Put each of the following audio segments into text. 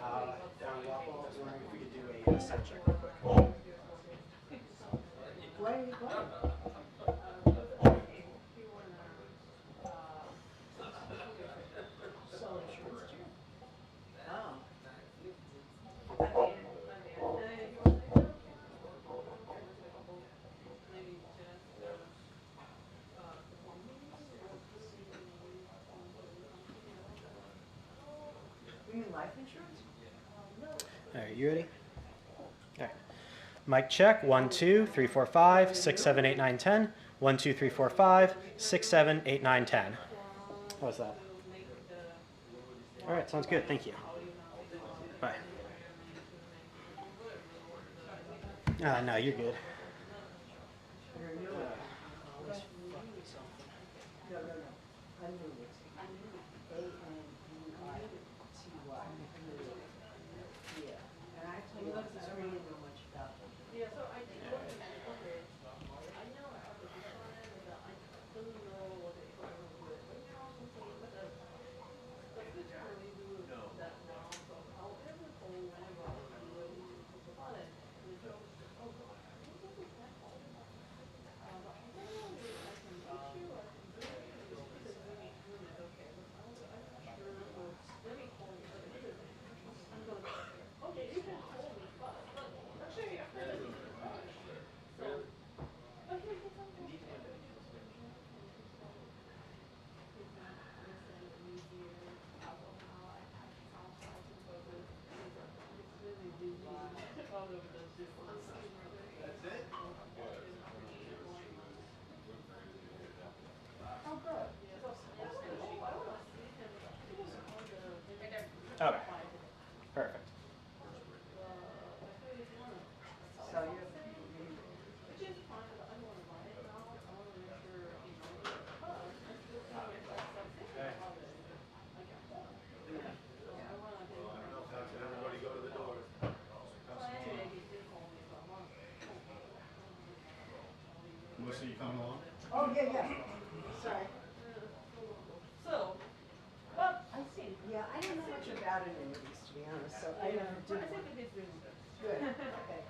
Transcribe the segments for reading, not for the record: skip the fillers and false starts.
Down Waffle. I was wondering if we could do a sound check real quick. Where are you going? Sell insurance too. Oh. You mean life insurance? All right, you ready? All right. Mic check. 1, 2, 3, 4, 5, 6, 7, 8, 9, 10. 1, 2, 3, 4, 5, 6, 7, 8, 9, 10. What was that? All right, sounds good. Thank you. Bye. No, you're good. No. Condolences. A-N-U-I-T-Y. Yeah. And I tell you, I don't really know much about them. Yeah, so I think okay. I know Oh, good. Okay. Perfect. So you're Melissa, you coming along? Oh, yeah. Sorry. So, I see. Yeah, I don't know much about annuities, to be honest, so I never did I think one. it is really Good, okay.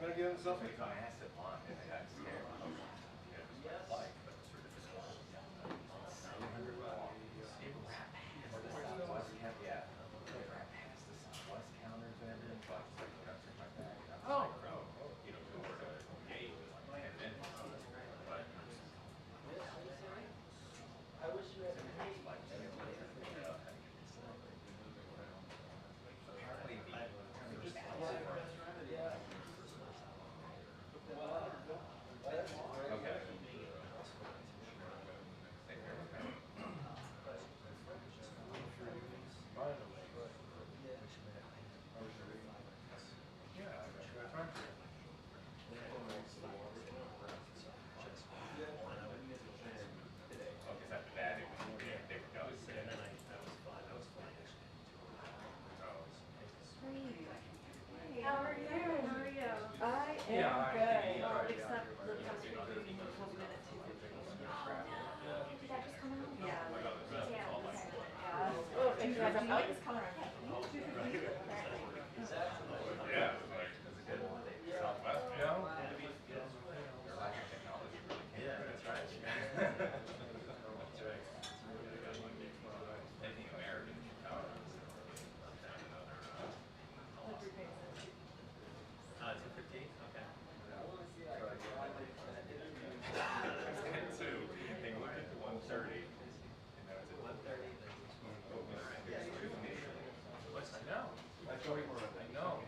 Better get him something. How are you? How are you? I am good. Except the past week we have been at 2:15. Did that just come out? Yeah. Yeah. Oh, and you guys are Like it's coming around. I know.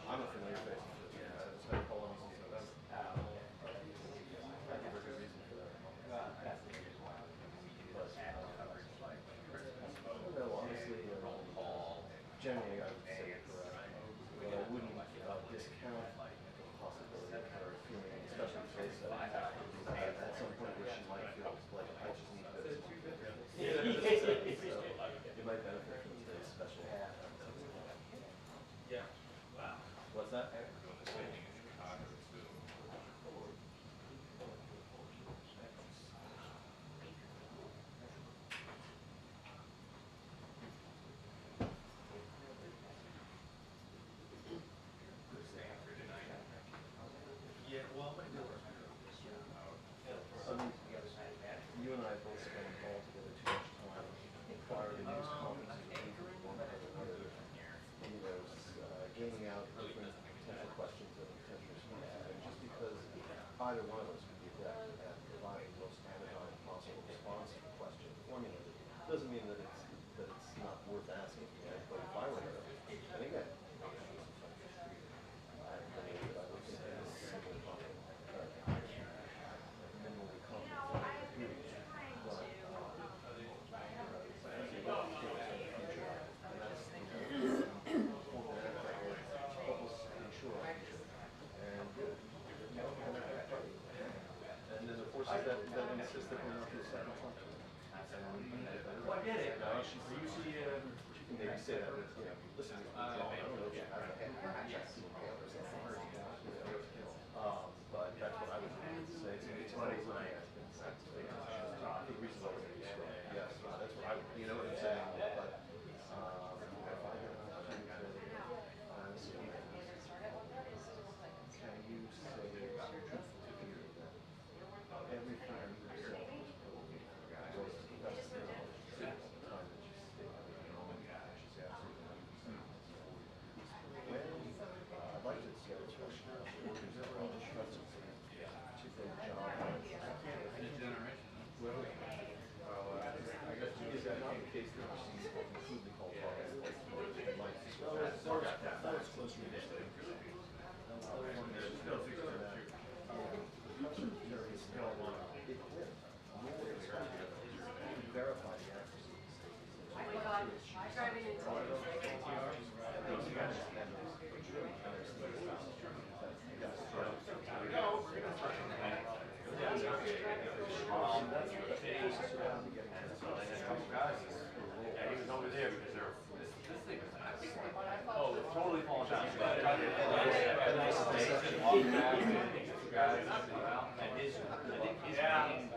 I'm a familiar face. Yeah, I just had a call on them. I think there's a good reason for that. No, honestly, generally I would say you're correct. But I wouldn't discount the possibility of her feeling, especially face at some point where she might feel like I just need to. So it might benefit from today's special. Yeah. Wow. What's that? Yeah, well, you and I both spend altogether too much time prior to news conferences with one another. Gaming out different potential questions and potential responses. And just because either one of us could be adept at providing the most anodyne possible response to the question formulated, doesn't mean that it's not worth asking. Right? But if I were her, and again, I believe that I would think that this is simple comment. Minimally competent. And then the forces that insist that we're not the second one. Well, I get it. She can maybe say that, listen, I don't know if she has a head check or something. But that's what I would say. It's funny. The reason why we're yes, that's what I would, you know what I'm saying? But if I get an opportunity to speak, can you say truthfully to me that everything you said was probably was the best knowledge at the time that you stated it, and she's absolutely right. When I'd like to get a question about the organizational presence to go job. Well, I guess is that not the case that she's crudely called that's close to the verify the accuracy. Oh my God, driving into Yeah, he was over there because this thing is totally falling down.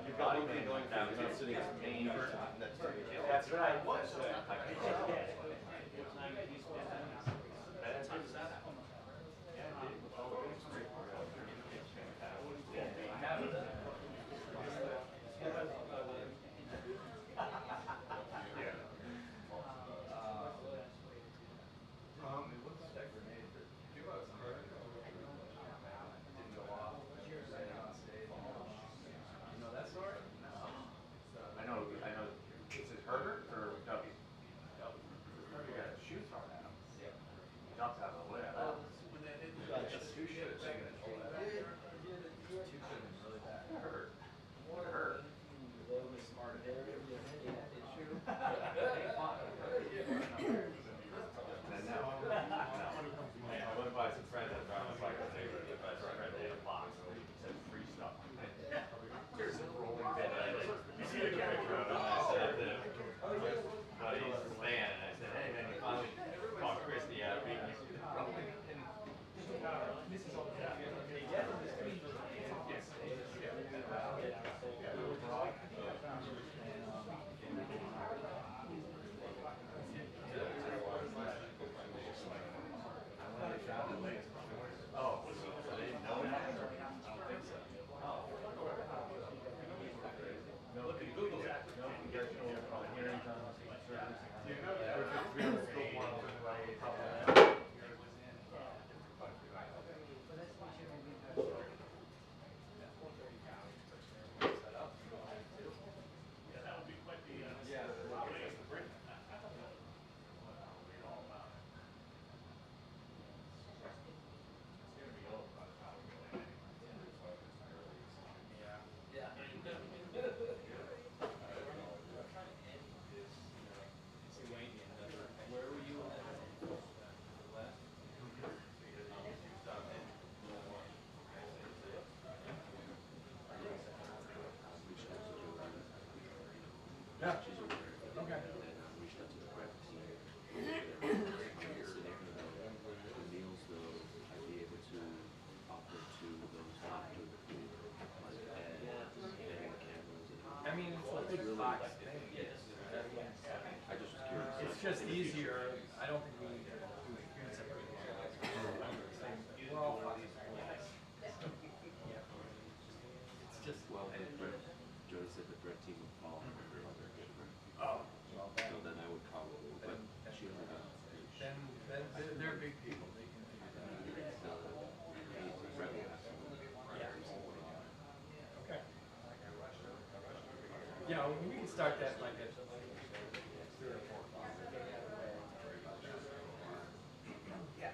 You've got one thing going down, you're not sitting as main next to you. That's right. I know. Is it Herbert or W? Well, Joey said the red team would fall under different. Oh. So then I would probably, but Sheila got. Then they're big people. They can. Okay. Yeah, we can start that like at 3 or 4 o'clock. Yeah.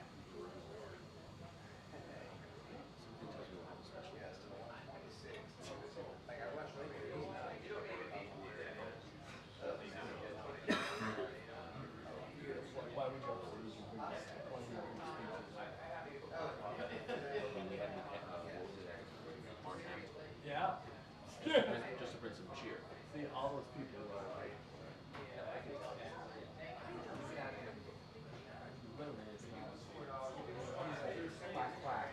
Why would you Yeah. Just to bring some cheer. See, all those people are like, literally, it's not. He's quack quack.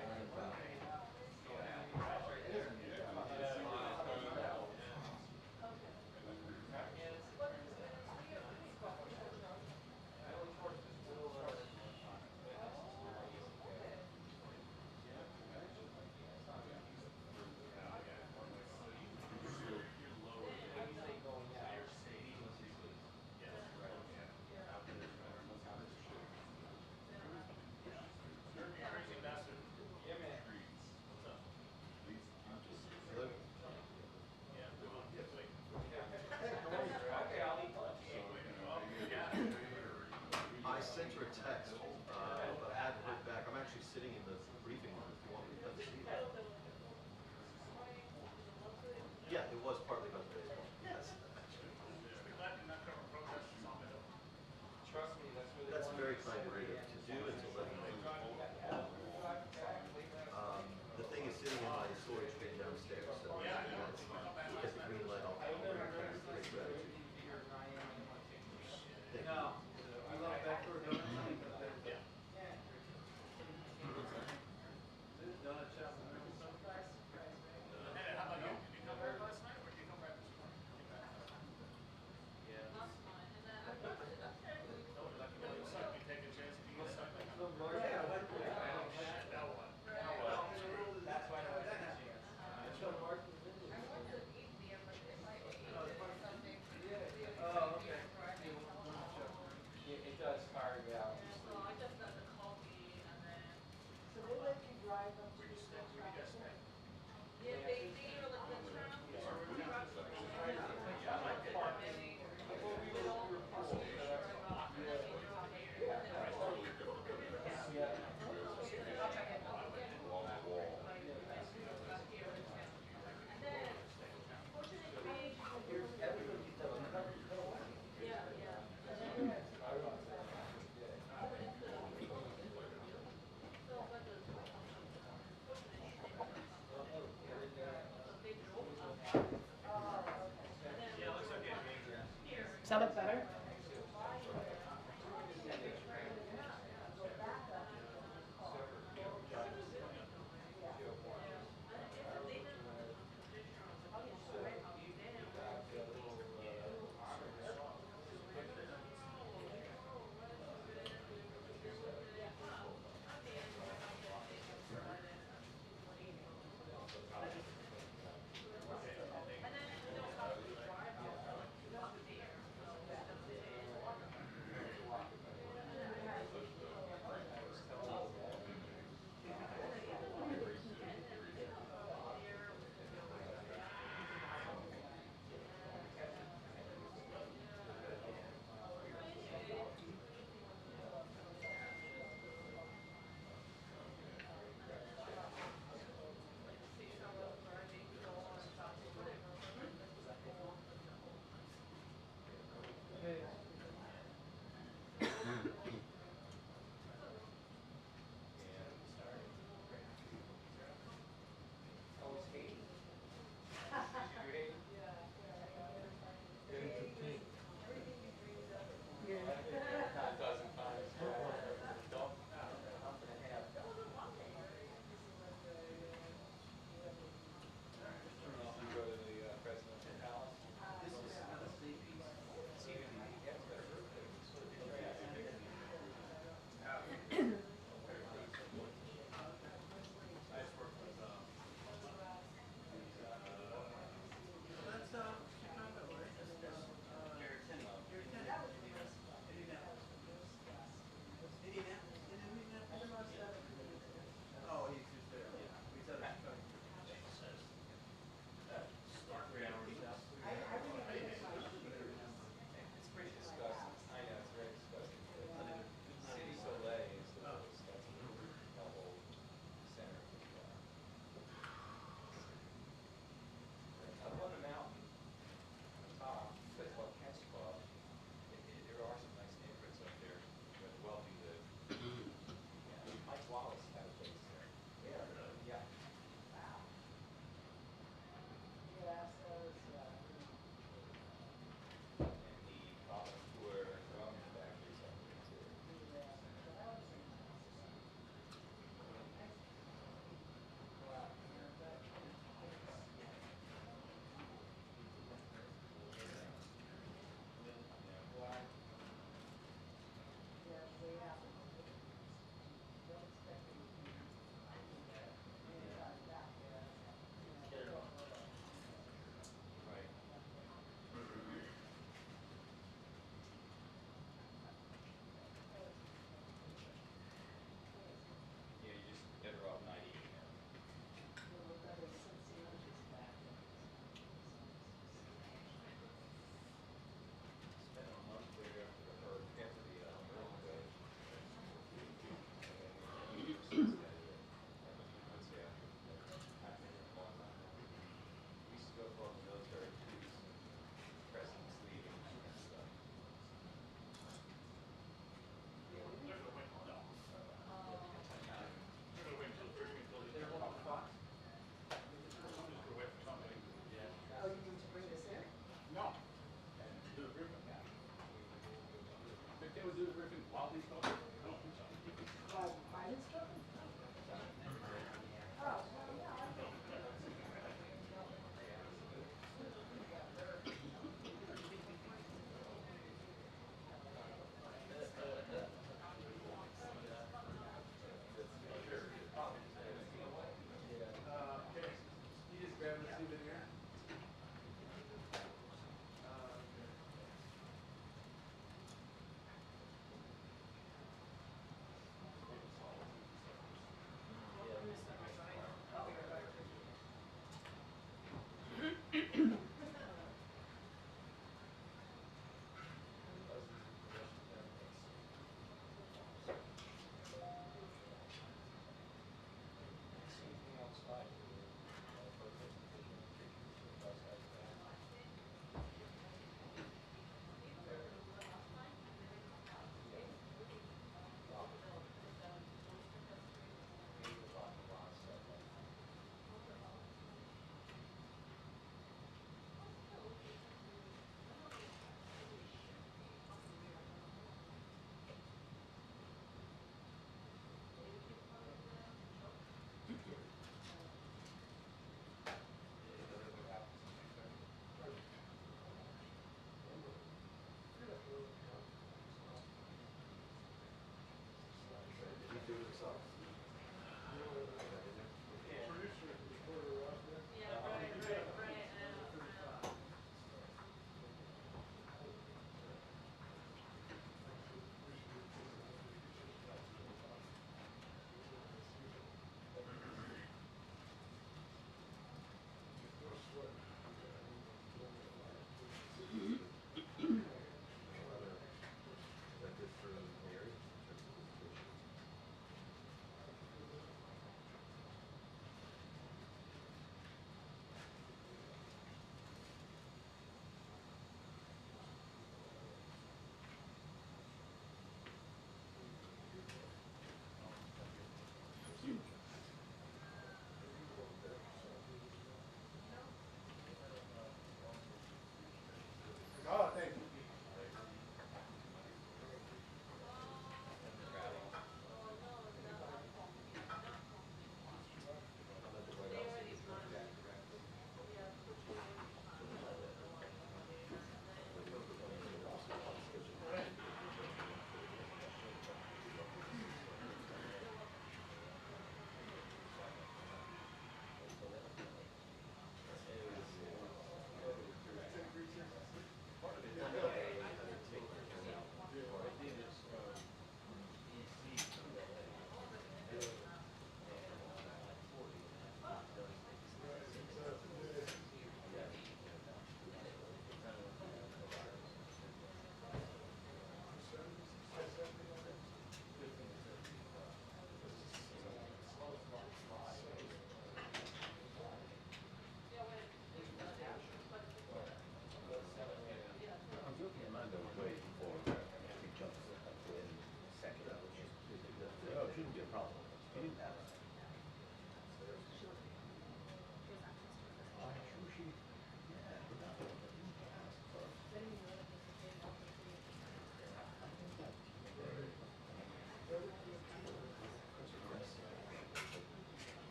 I sent her a text, but I hadn't heard back. I'm actually sitting in the briefing room if you want me to come see that. Yeah, it was partly about the baseball. Yes. That's very kind of you to do until 11. The thing is sitting in my storage bin downstairs, so get the green light off. Great gratitude. Thank you. It does car, yeah. So they let you drive up to the traffic? Is that look better?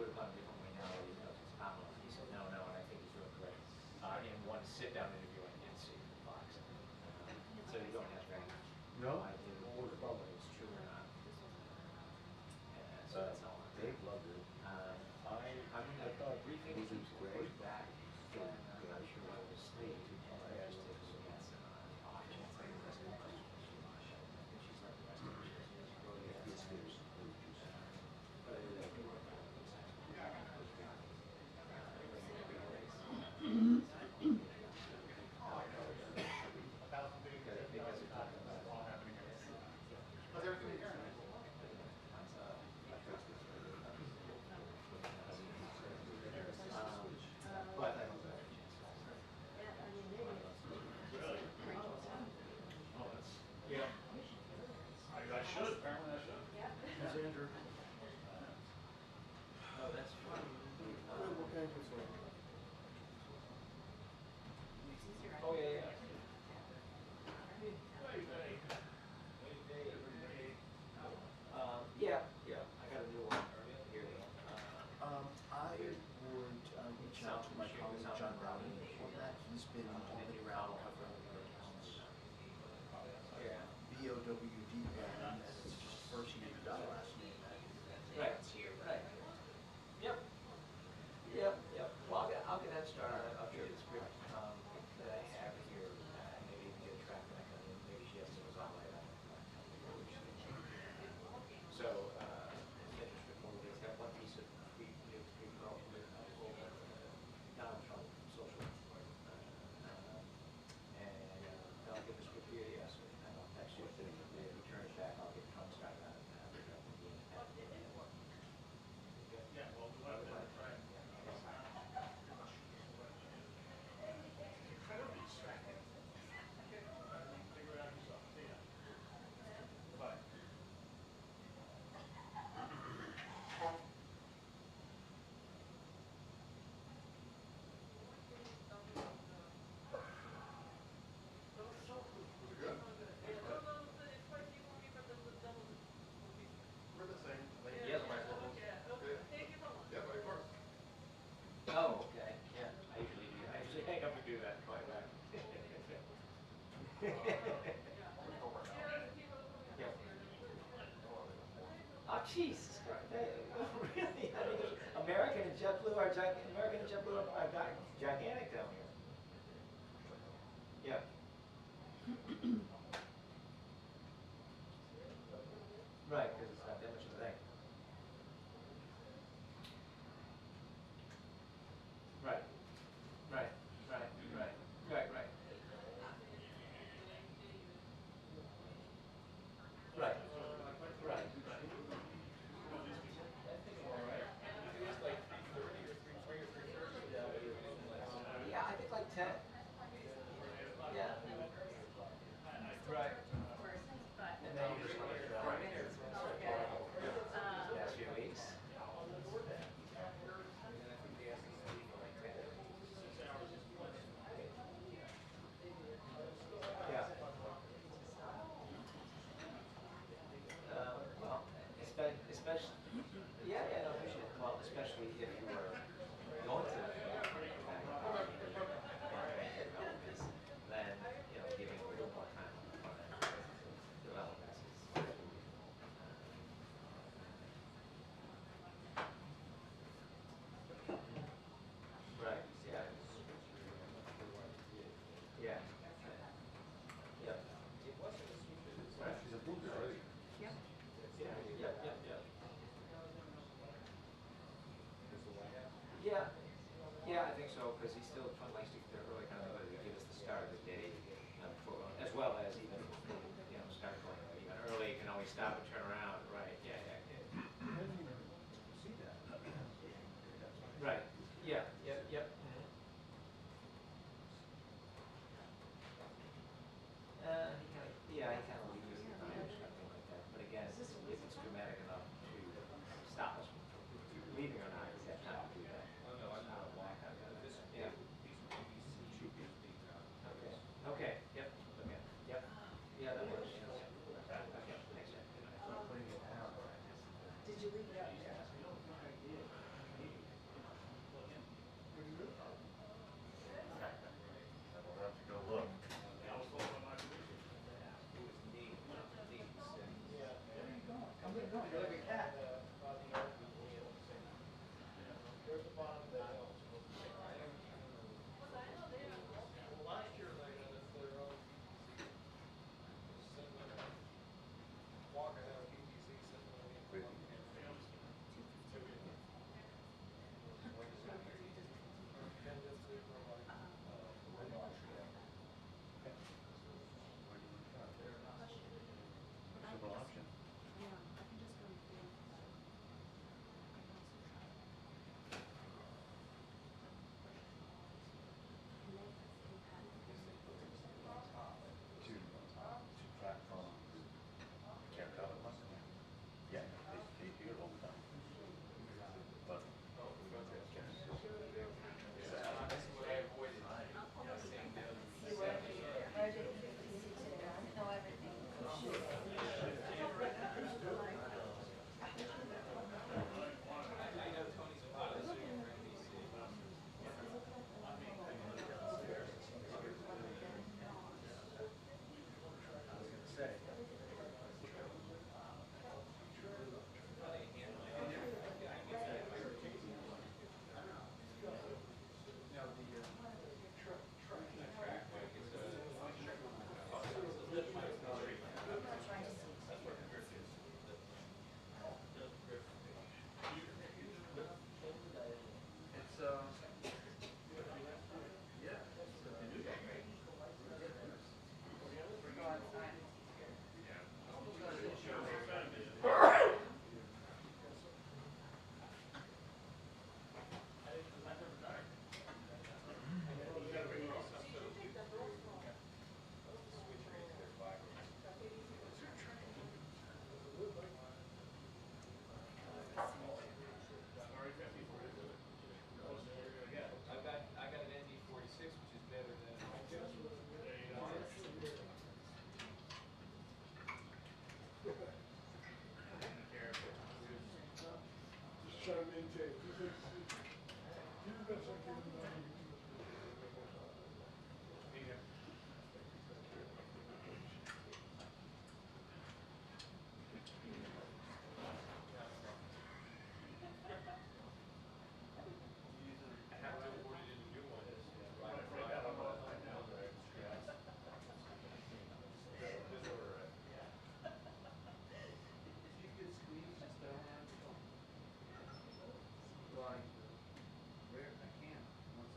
would have gone a different way now, you know, it's Commonwealth. He said, no, and I think he's doing great. In one sit-down interview, I did see Fox. So you don't have to. No? I did whether it's true or not. And so that's all. Dave loved it. I thought briefing it was great. back, then I'm not sure what was stayed. I just did some yes and off chance I could ask a question. She's like the rest of the years. Yes, there's fruit juice. But I did that. But I don't know. Yeah. I should, apparently I should. Who's Andrew? Oh, that's fun. What kind of for? Oh, yeah, yeah. Yeah, I got a new one here. I would reach out to my colleague John Browning on that. He's been bumping around covering the accounts. Yeah. BOWD, and it's just first name, dot last name. Right, right. Yep. Well, I'll get that started. I'll show you the script that I have here. Maybe you can get a track and I can, maybe she has to resolve it. So, it's got one piece of Donald Trump social report. And I'll get the script here, yes, and I'll text you. If you return it back, I'll get Trump started on it. Yeah, well, we want to try it. Figure it out yourself. See ya. Bye. We're the same. Yeah, might as well. Yeah, but of course. Oh, okay, yeah, I usually hang up and do that, quite back. Yeah. Oh, Jesus Christ, really? I mean, American and JetBlue are gigantic down here. Yeah. Right, because it's not that much of a thing. Right. Yeah, I think like 10. Yeah. Right. And then you just want to last few weeks. Yeah. Well, especially, yeah, no, we should. Well, especially if you were going to then, giving a little more time on developments. Right, yeah. Yeah. Yep. Right. She's a booger already. Yep. Yeah, I think so, because he still likes to get there early, kind of give us the start of the day, as well as even, start going even early, you can always stop and turn around, right, yeah. I didn't even see that. Right, yep. He kind of leaves it behind or something like that, but again, if it's dramatic enough to stop us from leaving or not, we have time to do that. Yeah. Okay, yep. Yeah, that works. Okay, thanks. Well, I can, once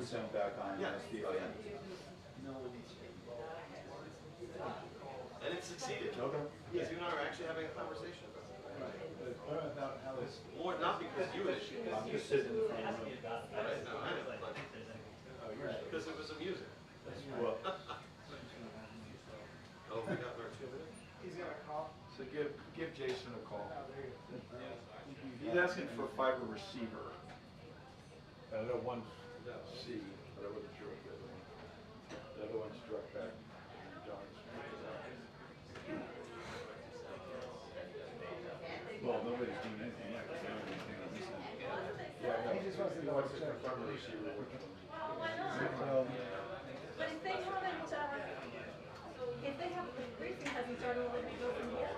present back on Yeah. SDI. Oh, yeah. And it succeeded. Okay. Because you and I are actually having a conversation about it. About how it's. More not because you initiated it. I'm just sitting in front of him. Right? No, I know, but because it was amusing. Well, Oh, we got our 2 minutes? He's got a call. so give Jason a call. He's asking for fiber receiver. I know one's C, but I wasn't sure what the other one. The other one's direct back. John's. Well, nobody's doing anything yet, because they don't have anything on this end. Yeah, He just wants to know what's what's the fiber receiver, which one? But if they haven't, the briefing hasn't started, will they go from here?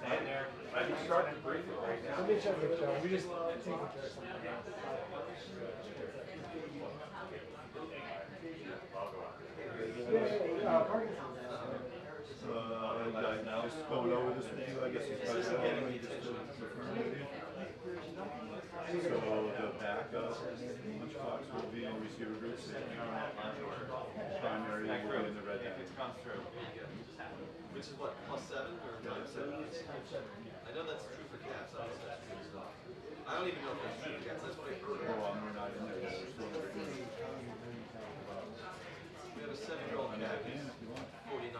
Stand there. I can start the briefing right now. Let me check with Joe. We just taking care of something. Parkinson's. Just going over this with you, I guess it's better than me just to confirm with you. So the backup, lunchbox will be in receiver group C. Primary will be in the red bag. It's gone through. Which is what, +7 or -7? I know that's true for cats. I don't know if that's true for dogs. I don't even know if that's true for cats. That's what I heard. Oh, we're not in there, yet. We're still in there. We have a 7-year-old cat. Can He's if you want. 49.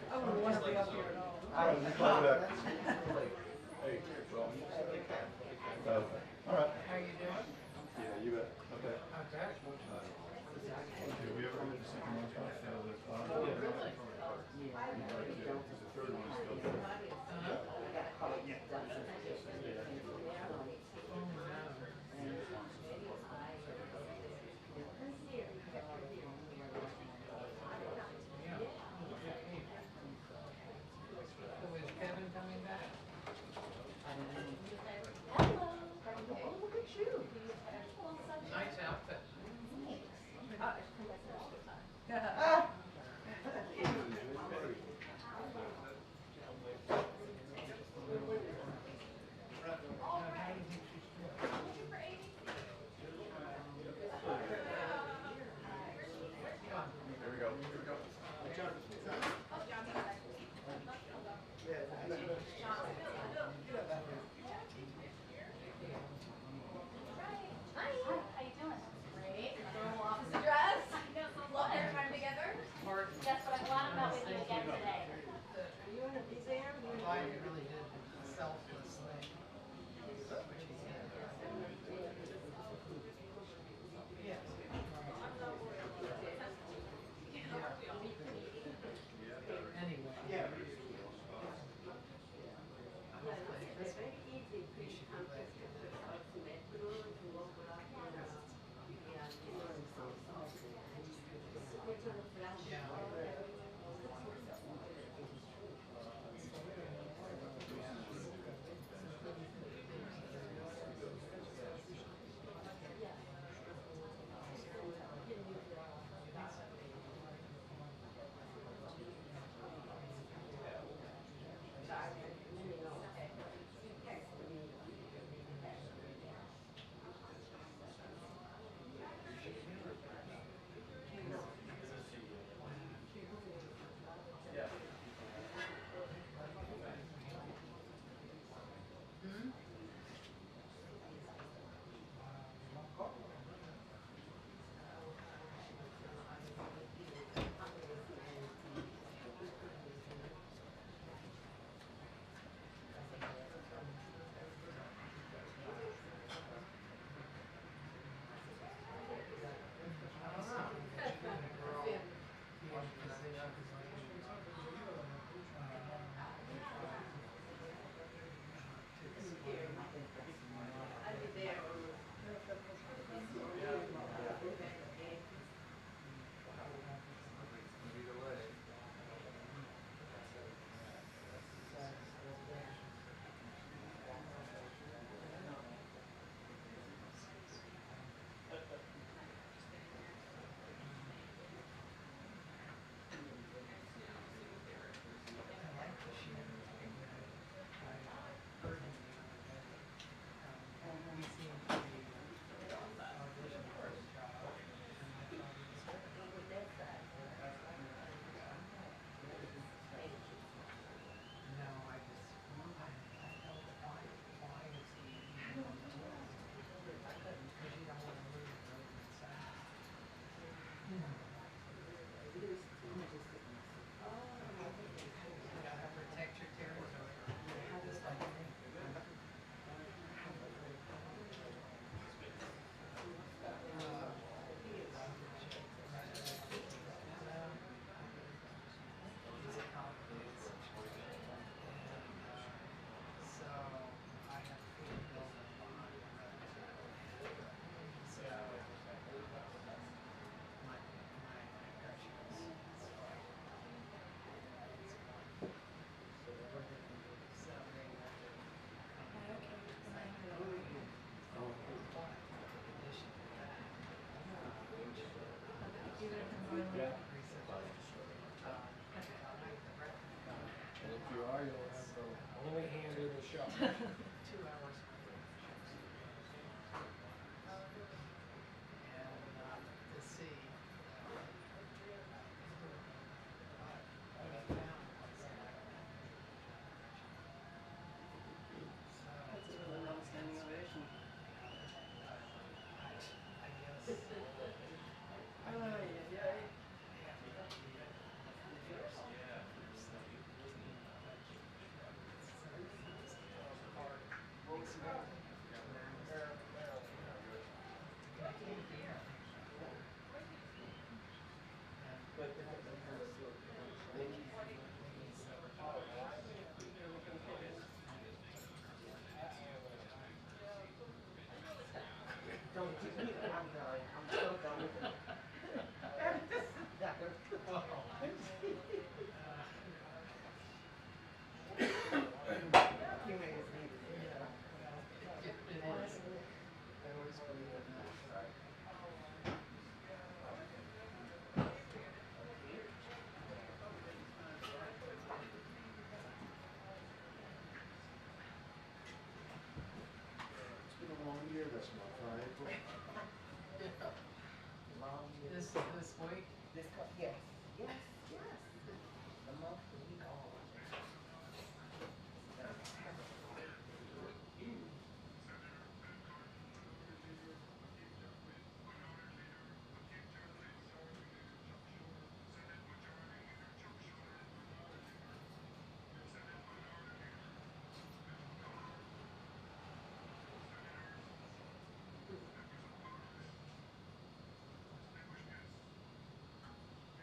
I wouldn't want to be up here at all. Call back. Hey, well, okay. All right. How you doing? Yeah, you bet. Okay. Okay. Have we ever heard the second one? Yeah. The third one is still there. job. 2 hours. And to see what I found was That's a really long standing ovation. I guess Ay, ay, ay. Don't keep me, I'm done, I'm so done with it. This is better. You may have needed it. it is. I always believe in that. It's been a long year this month, right? Long years. This week, This, yes, yes, yes. The month, the week, all of it.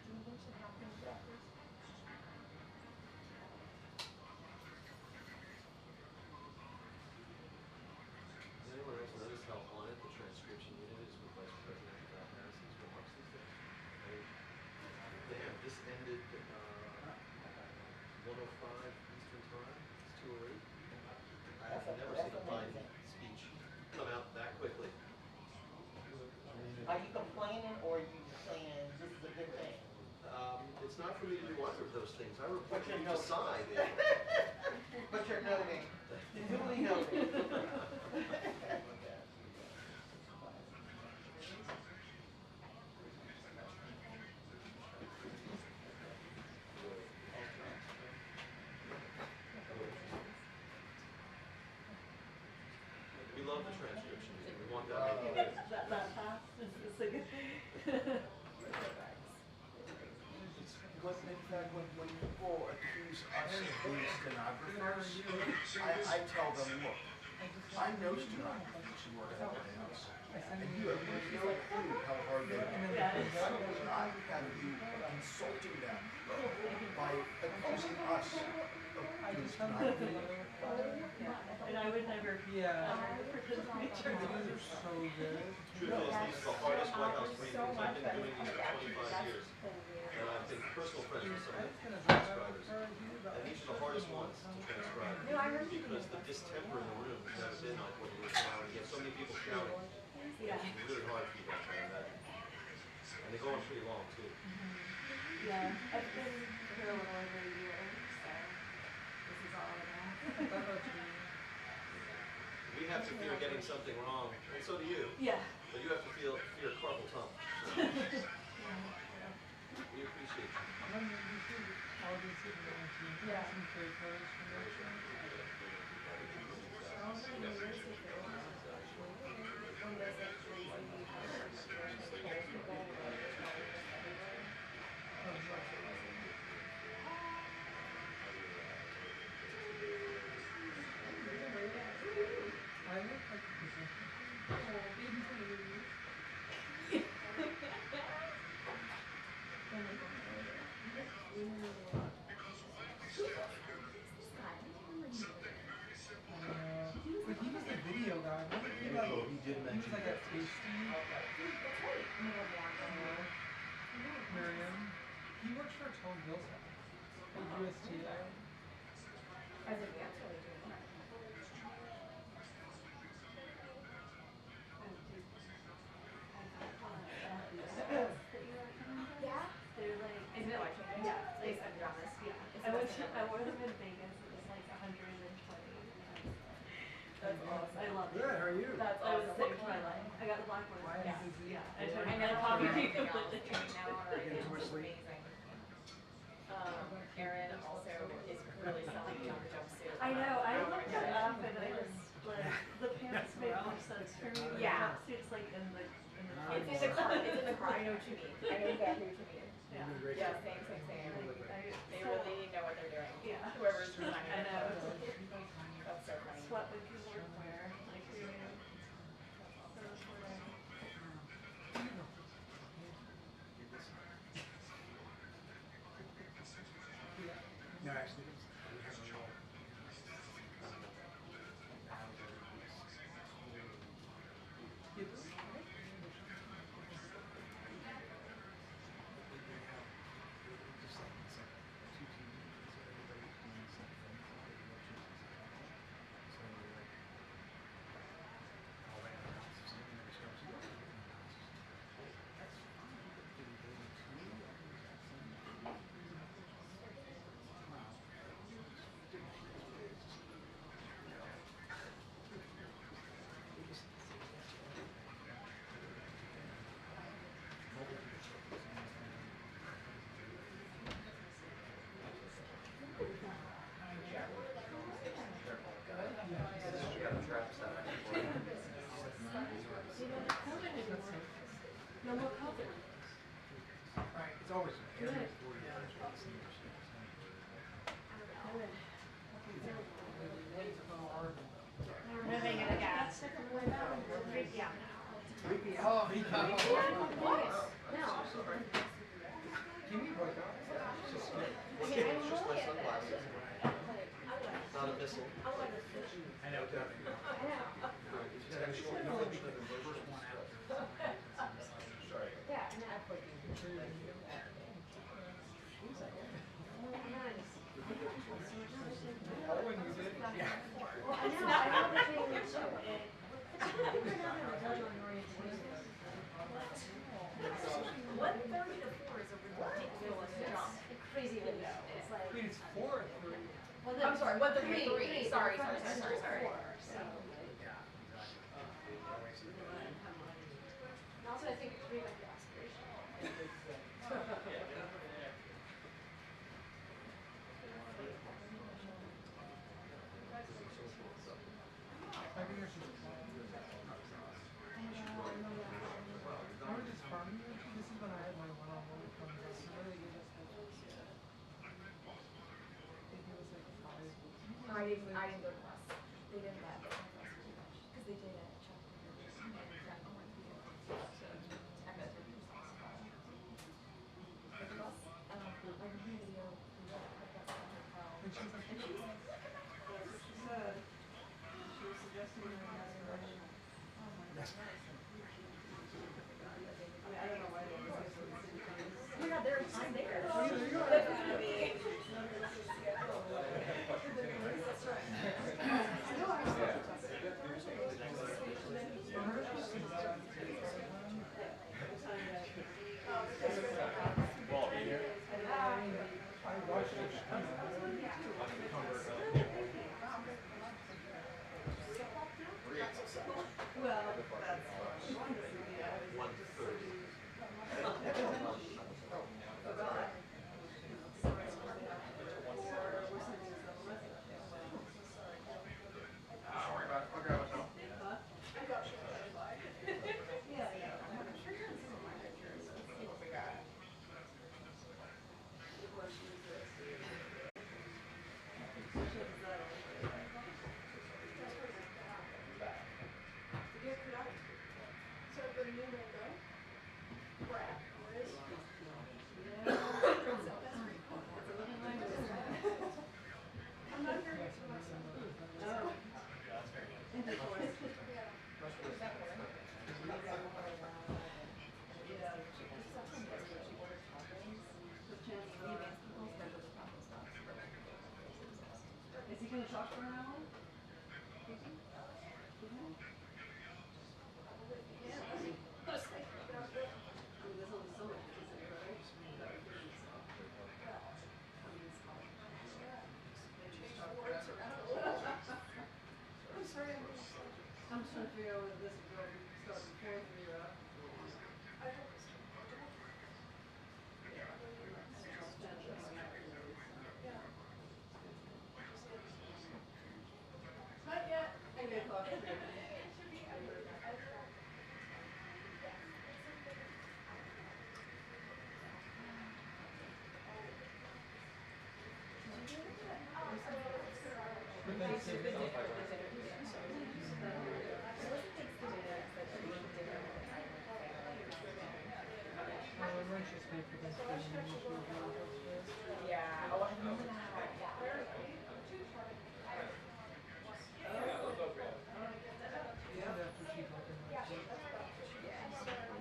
Do you wish it happened that way? Does anyone else notice how on it the transcription unit is with Vice President Harrison's remarks these days? I mean, damn, this ended 1:05 Eastern Time. It's 2:08. I've never seen a Biden speech come out that quickly. Are you complaining or are you saying this is a good thing? It's not for me to do either of those things. I report But to you're you decide. But you're noting, duly noted. We love the transcription unit. We want that. That fast is a good thing. in fact, when people accuse us of being stenographers, I tell them, look, I know stenographers who work at the White House, and you have no clue how hard they are. I will not have you insulting them by accusing us of being stenographers. And I would never pretend to be true. so good. Truth is, these are the hardest White House briefings. I've been doing these for 25 years. And I've been personal friends with some of the transcribers. And these are the hardest ones to transcribe. Because the distemper in the room has never been like what it is now. And you get so many people shouting. Yeah. It's really hard for you guys to imagine. And they go on pretty long, too. Yeah. I've been here a little over a year, so this is all I know. We have to fear getting something wrong, and so do you. Yeah. But you have to fear carpal tunnel. We appreciate you. Yeah. But he was the video guy, wasn't he? Like, He did he was mention like that. at Tasty. Miriam. He works for Tone Hillside at USTA. As a dancer, we do. Yeah? They're like, Is it like, yeah, they like, said dramas? Yeah. I wore them in Vegas, it was like 120. are you? That's awesome. What color? I got the black one. Why Yeah. is it? Yeah. I know I coffee copied everything else. completely. Doing now already. Getting too much It's sleep? amazing. Erin also is really selling young jumpsuits. I know. I looked it up and I was like, the pants made more sense for me. Yeah. Suits like in the. It's in the car. It's in the car. I know what you mean. I know exactly what you mean. Yeah. Yeah, same. They really know what they're doing. Yeah. Whoever's designing I the know. clothes. That's so funny. It's what we can wear. Like we do. No, actually, we have a real. No more coffee. Right, it's always. Good. We're moving it again. Yeah. Oh, he got What? No. Can you break out? I mean, I'm looking at this. Not a missile. I know, definitely. Sorry. Yeah, and I put Yeah. Well, I know, I know the thing too. I think they're not gonna judge on orientation. 1:30 to 4 is a ridiculous jump. Crazy to know. It's like. I mean, it's 4 or 3. Well, I'm sorry, 1:30 to 3. Sorry. Yeah, exactly. And also, I think 3 might be aspirational. I think it's just. I was just farming you. This is when I had my one-on-one with them. So they gave us pictures. They gave us like 5. I didn't go to class. They didn't let us because they did it. And she's like, She said, she was suggesting that I ask her. yes. I mean, I don't know why they were so Oh my God, they're I'm there. Oh, yeah, there you go. That's gonna be. I watched it. Well, that's fine. Yeah. 1:30. I'll grab it now. Is he gonna talk for an hour? I'm just trying to figure out whether this would go start before 3 or after 3. Not yet. 3 o'clock. Yeah, oh, I remember that, yeah.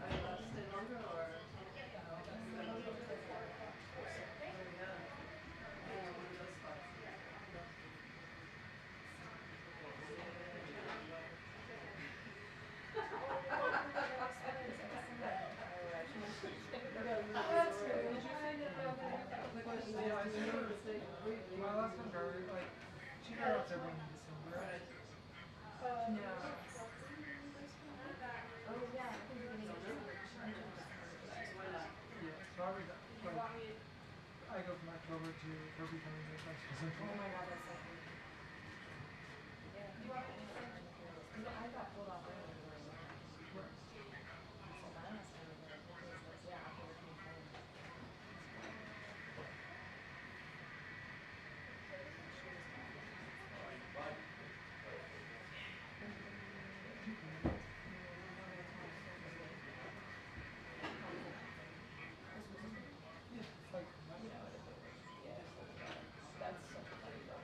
Are you allowed to stay longer or? Oh, yeah. One of those spots. That's good. Did you find it, the question is, do you know the state? My last one girl, like, she got out there in December. Right. No. Oh, yeah, I think we're gonna get Yeah, so I was, like, I go from October to her becoming the next person. Oh my god, that's so funny. Yeah. You know, I got pulled off early. Right. So my last time was like, yeah, October 27th. Yeah, it's like, That's so funny though.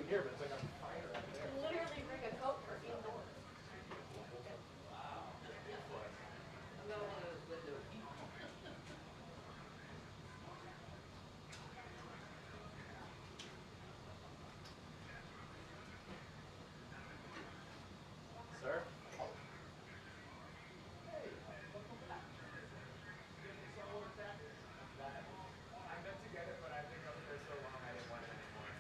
here, but it's like on fire up there. Literally bring a coat for indoors. Sir? I meant to get it, but I've been up there so long I didn't want it anymore.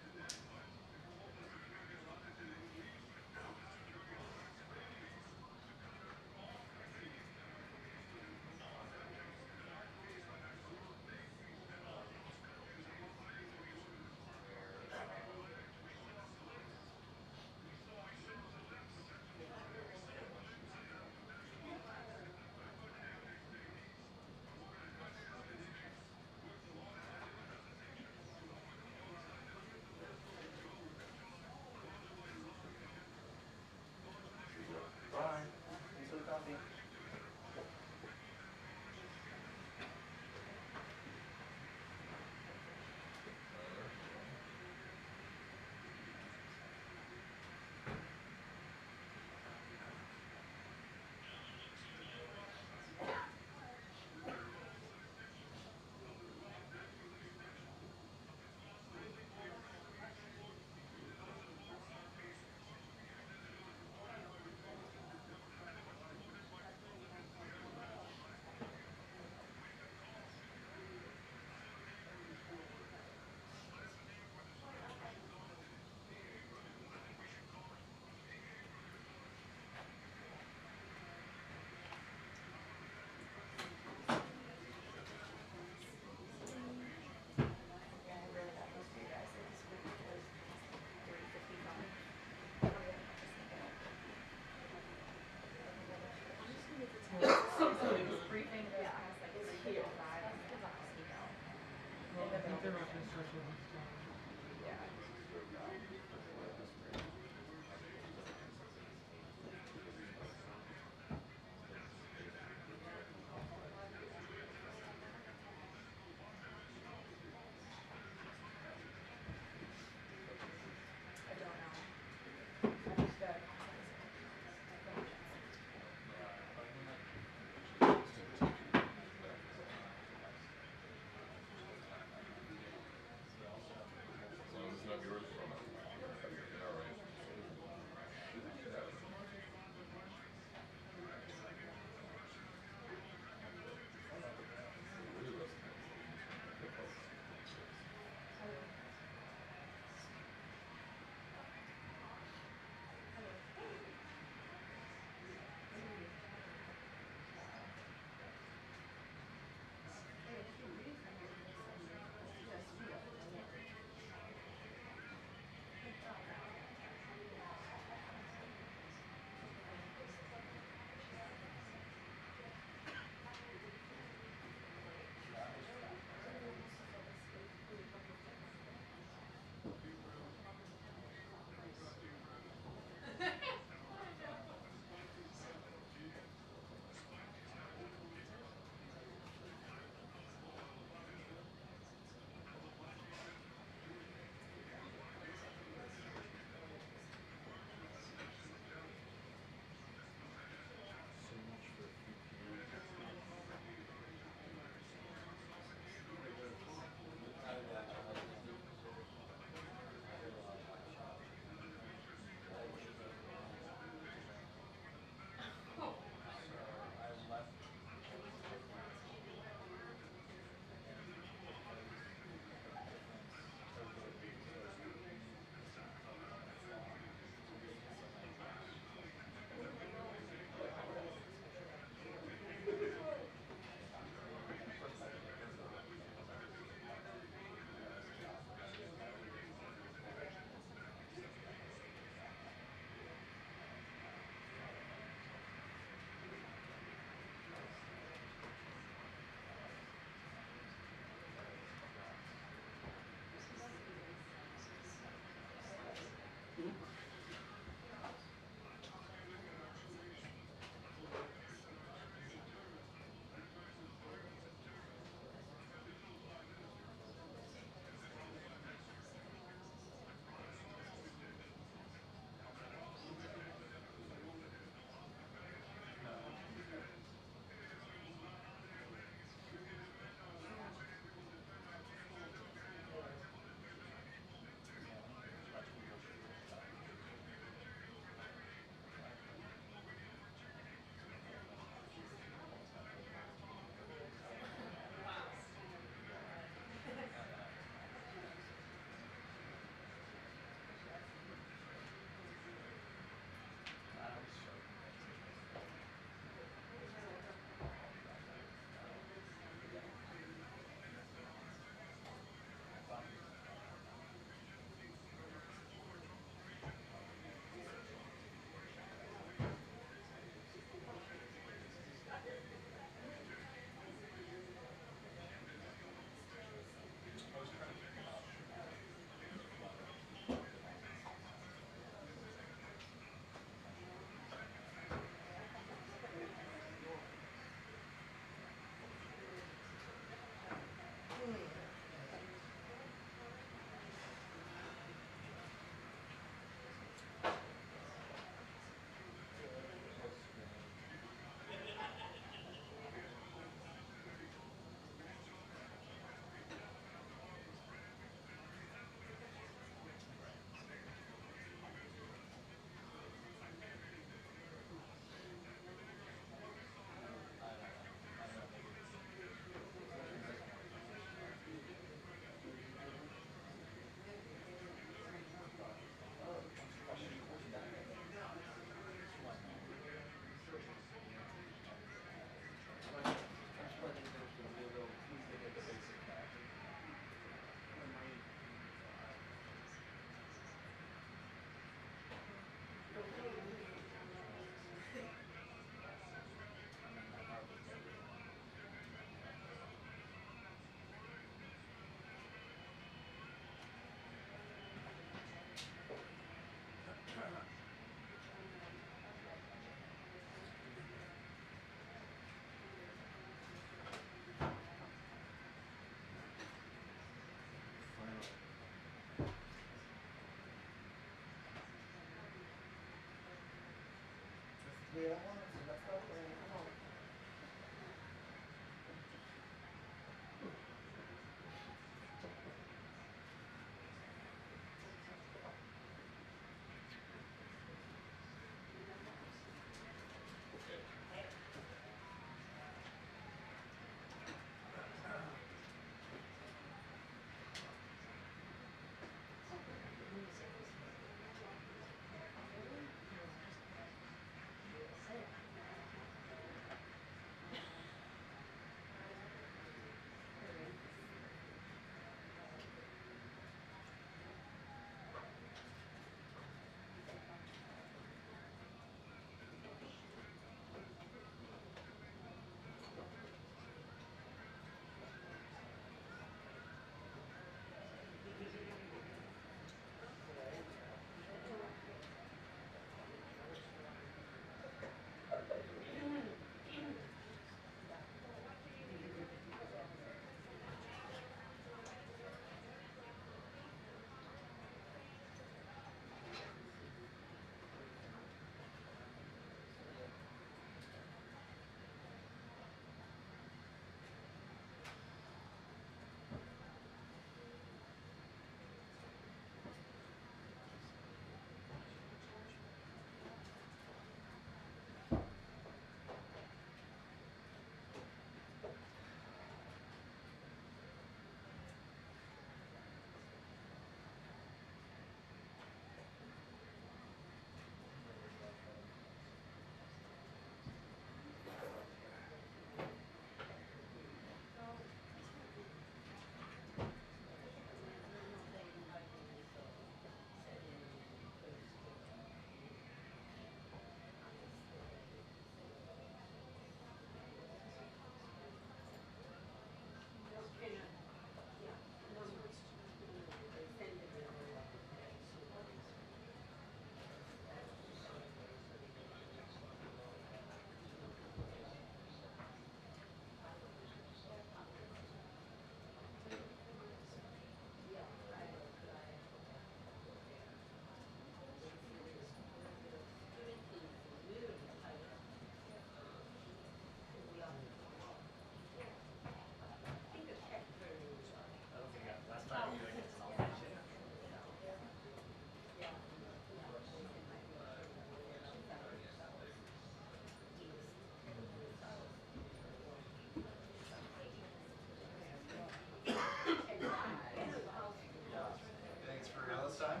Thanks for real this time?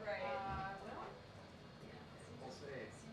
Right. We'll see.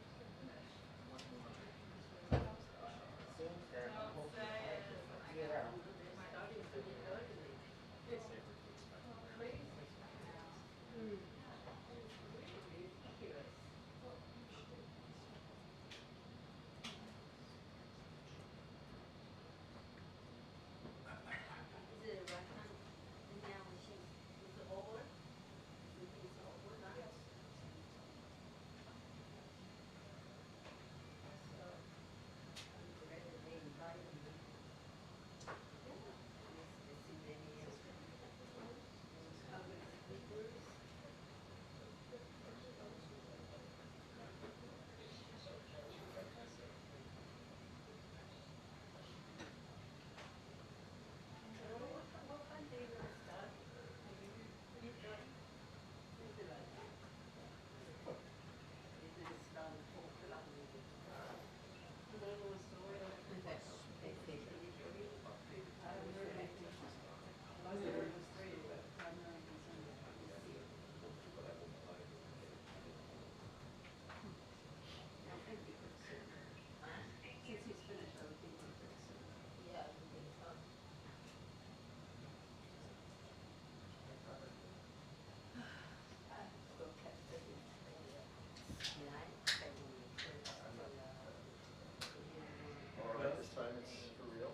All right, this time it's for real.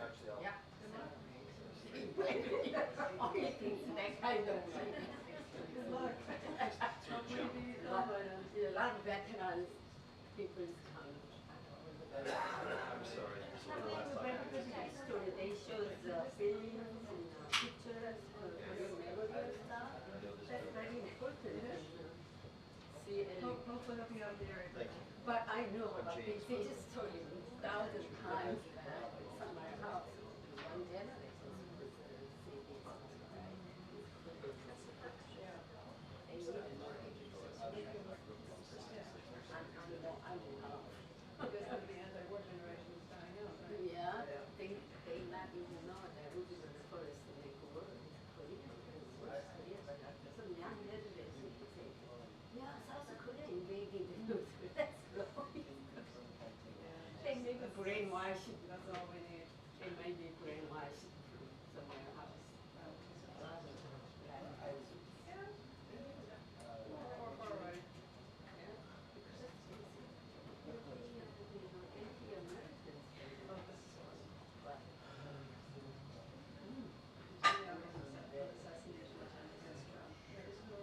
Actually, I'll. Yeah. Only things that kind of Good luck. a lot of veterans, people's come. I'm sorry. This will be the last time. Story, they show the films and pictures for your memory and stuff. That's very important. See, and hopefully they'll be out there. Thank you. But I know, I'm but they, James. they just told you 1,000 times that it's on my house. One generator was saying it's on the right. They need a mortgage. I'm off. Because some of the anti-war generation is dying out, right? Yeah, they not even know that we were the first to make a word. Korea, some young generation would say, yeah, South Korea invading the North Korea. They may be brainwashed. That's all we need. They may be brainwashed somewhere else. Or far right. Assassination attempt against Trump. There is no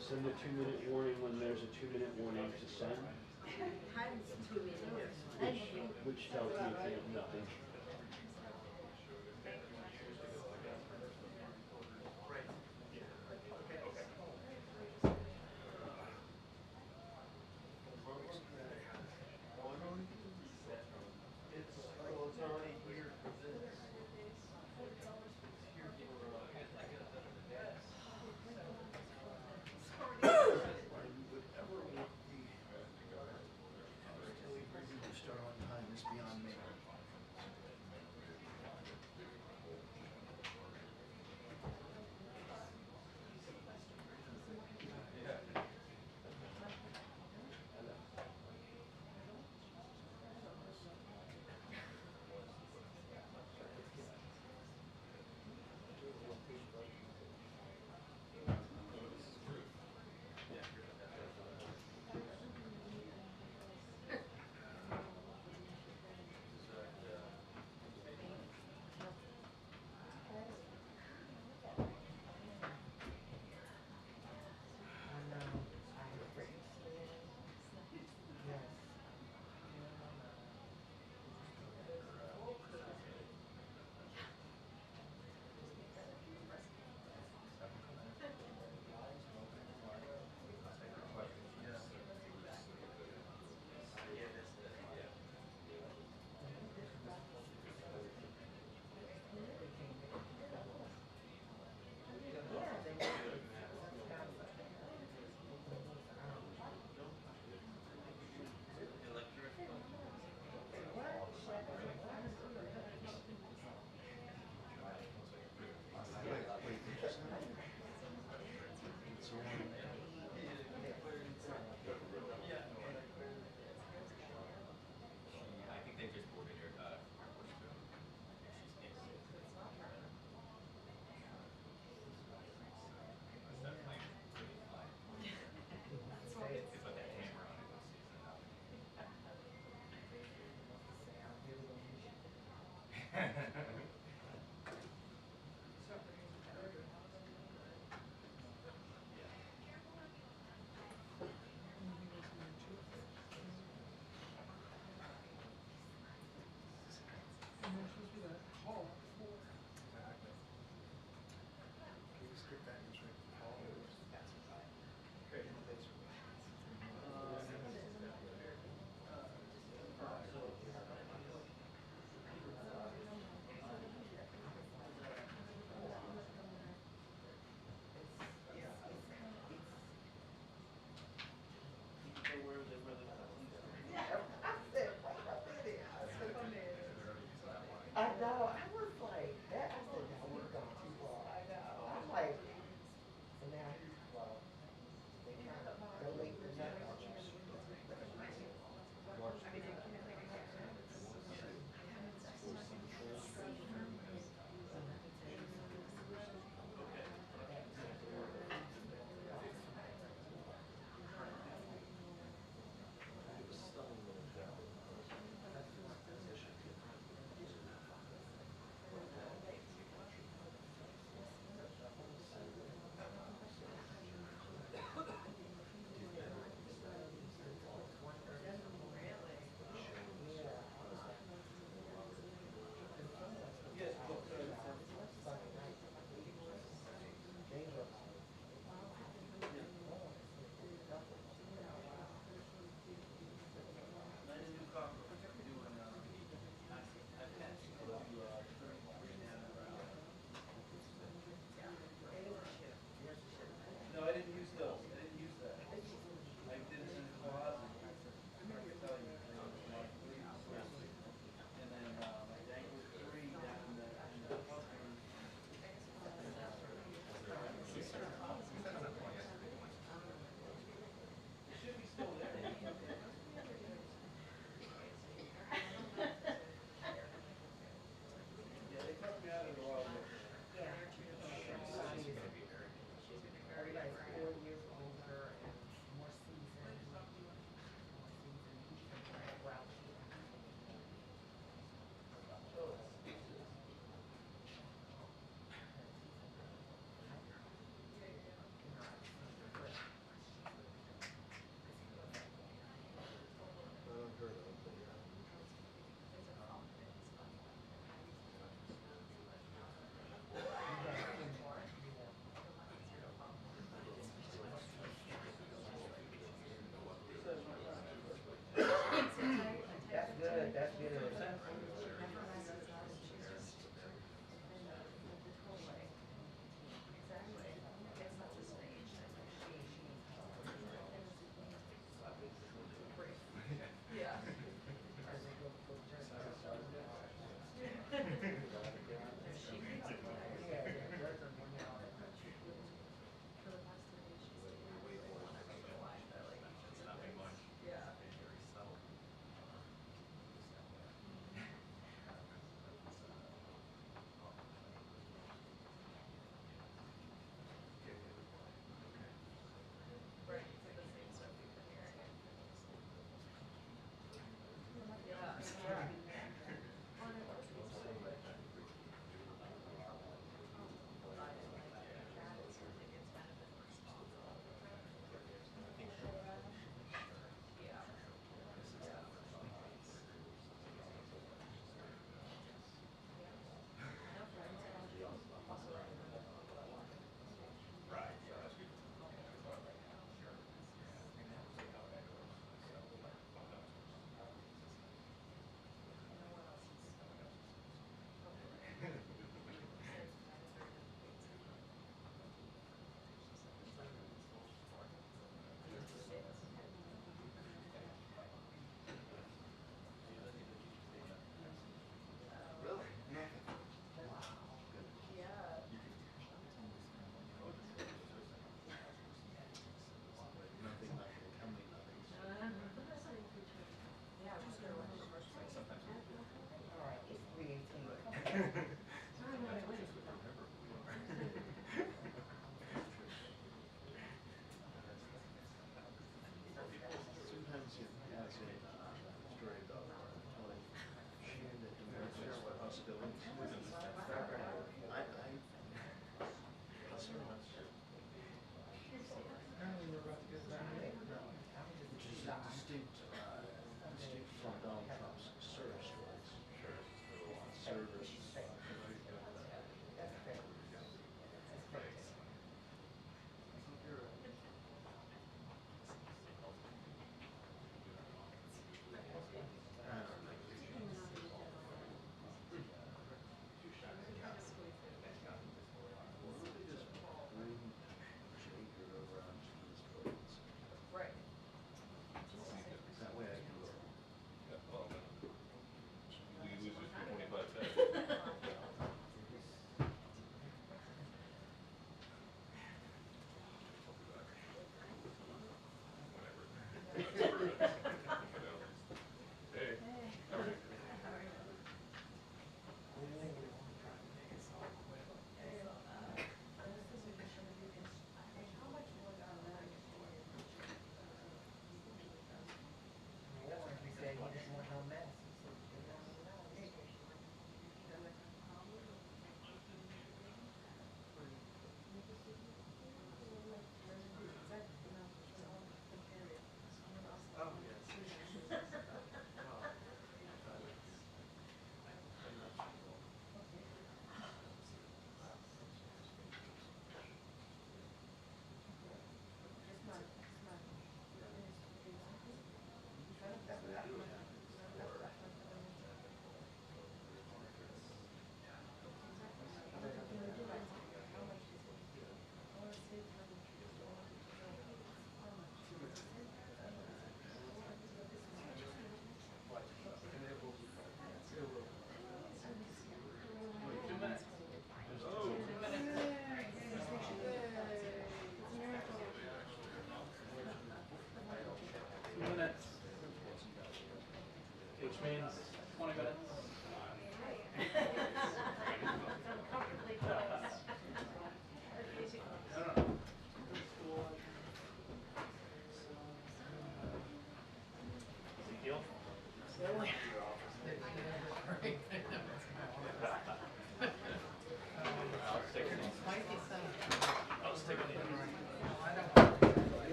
Send a 2-minute warning when there's a 2-minute warning to send, Times 2 minutes. which tells me nothing.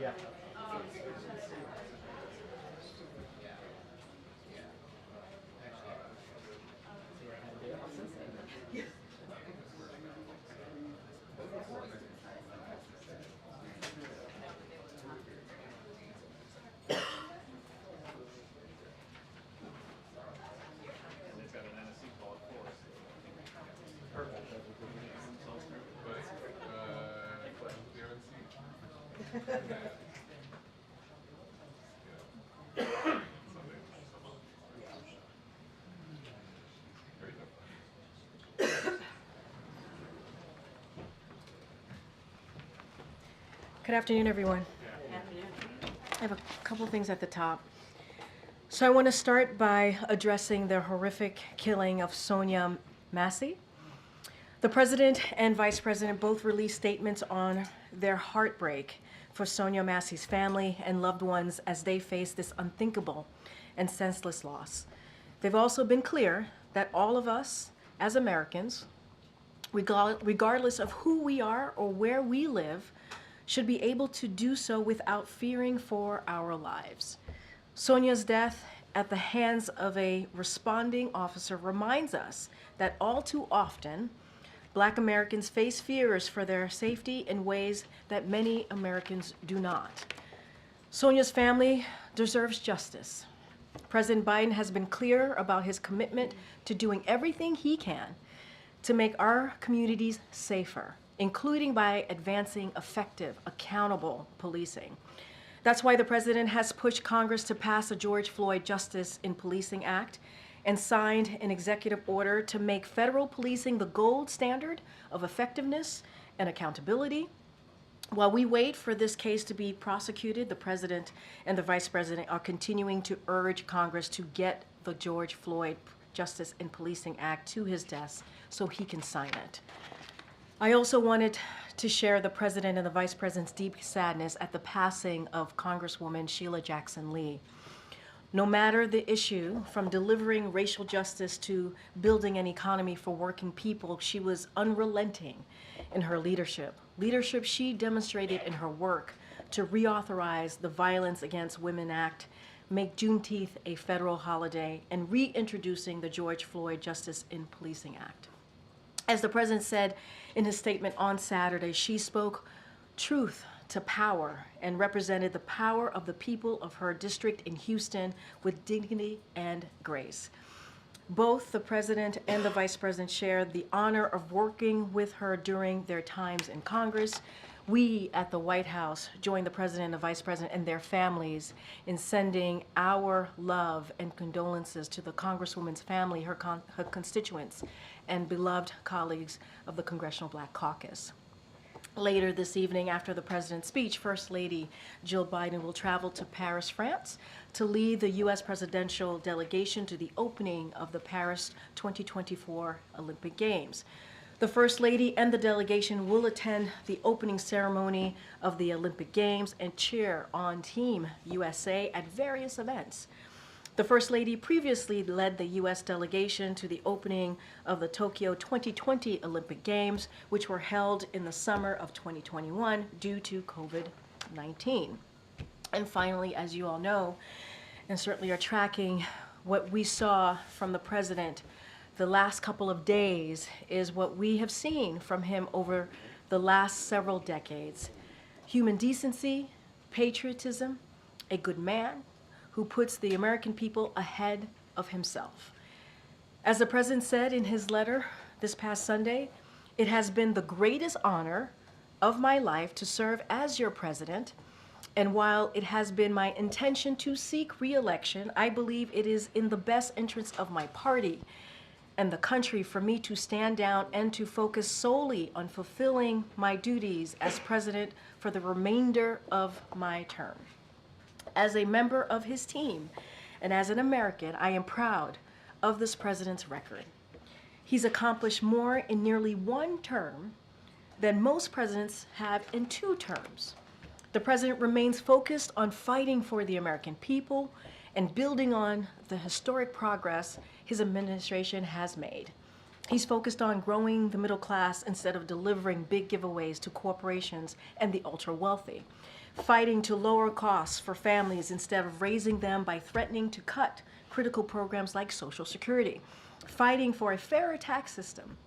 Yeah. Good afternoon, everyone. I have a couple things at the top. So I want to start by addressing the horrific killing of Sonia Massey. The president and vice president both released statements on their heartbreak for Sonia Massey's family and loved ones as they face this unthinkable and senseless loss. They've also been clear that all of us as Americans, regardless of who we are or where we live, should be able to do so without fearing for our lives. Sonia's death at the hands of a responding officer reminds us that all too often, Black Americans face fears for their safety in ways that many Americans do not. Sonia's family deserves justice. President Biden has been clear about his commitment to doing everything he can to make our communities safer, including by advancing effective, accountable policing. That's why the president has pushed Congress to pass a George Floyd Justice in Policing Act and signed an executive order to make federal policing the gold standard of effectiveness and accountability. While we wait for this case to be prosecuted, the president and the vice president are continuing to urge Congress to get the George Floyd Justice in Policing Act to his desk so he can sign it. I also wanted to share the president and the vice president's deep sadness at the passing of Congresswoman Sheila Jackson Lee. No matter the issue, from delivering racial justice to building an economy for working people, she was unrelenting in her leadership. Leadership she demonstrated in her work to reauthorize the Violence Against Women Act, make Juneteenth a federal holiday, and reintroducing the George Floyd Justice in Policing Act. As the president said in his statement on Saturday, she spoke truth to power and represented the power of the people of her district in Houston with dignity and grace. Both the president and the vice president shared the honor of working with her during their times in Congress. We at the White House joined the president and the vice president and their families in sending our love and condolences to the Congresswoman's family, her constituents, and beloved colleagues of the Congressional Black Caucus. Later this evening, after the president's speech, First Lady Jill Biden will travel to Paris, France, to lead the U.S. presidential delegation to the opening of the Paris 2024 Olympic Games. The First Lady and the delegation will attend the opening ceremony of the Olympic Games and cheer on Team USA at various events. The First Lady previously led the U.S. delegation to the opening of the Tokyo 2020 Olympic Games, which were held in the summer of 2021 due to COVID-19. And finally, as you all know, and certainly are tracking, what we saw from the president the last couple of days is what we have seen from him over the last several decades. Human decency, patriotism, a good man who puts the American people ahead of himself. As the president said in his letter this past Sunday, it has been the greatest honor of my life to serve as your president. And while it has been my intention to seek re-election, I believe it is in the best interest of my party and the country for me to stand down and to focus solely on fulfilling my duties as president for the remainder of my term. As a member of his team and as an American, I am proud of this president's record. He's accomplished more in nearly one term than most presidents have in 2 terms. The president remains focused on fighting for the American people and building on the historic progress his administration has made. He's focused on growing the middle class instead of delivering big giveaways to corporations and the ultra-wealthy, fighting to lower costs for families instead of raising them by threatening to cut critical programs like Social Security, fighting for a fairer tax system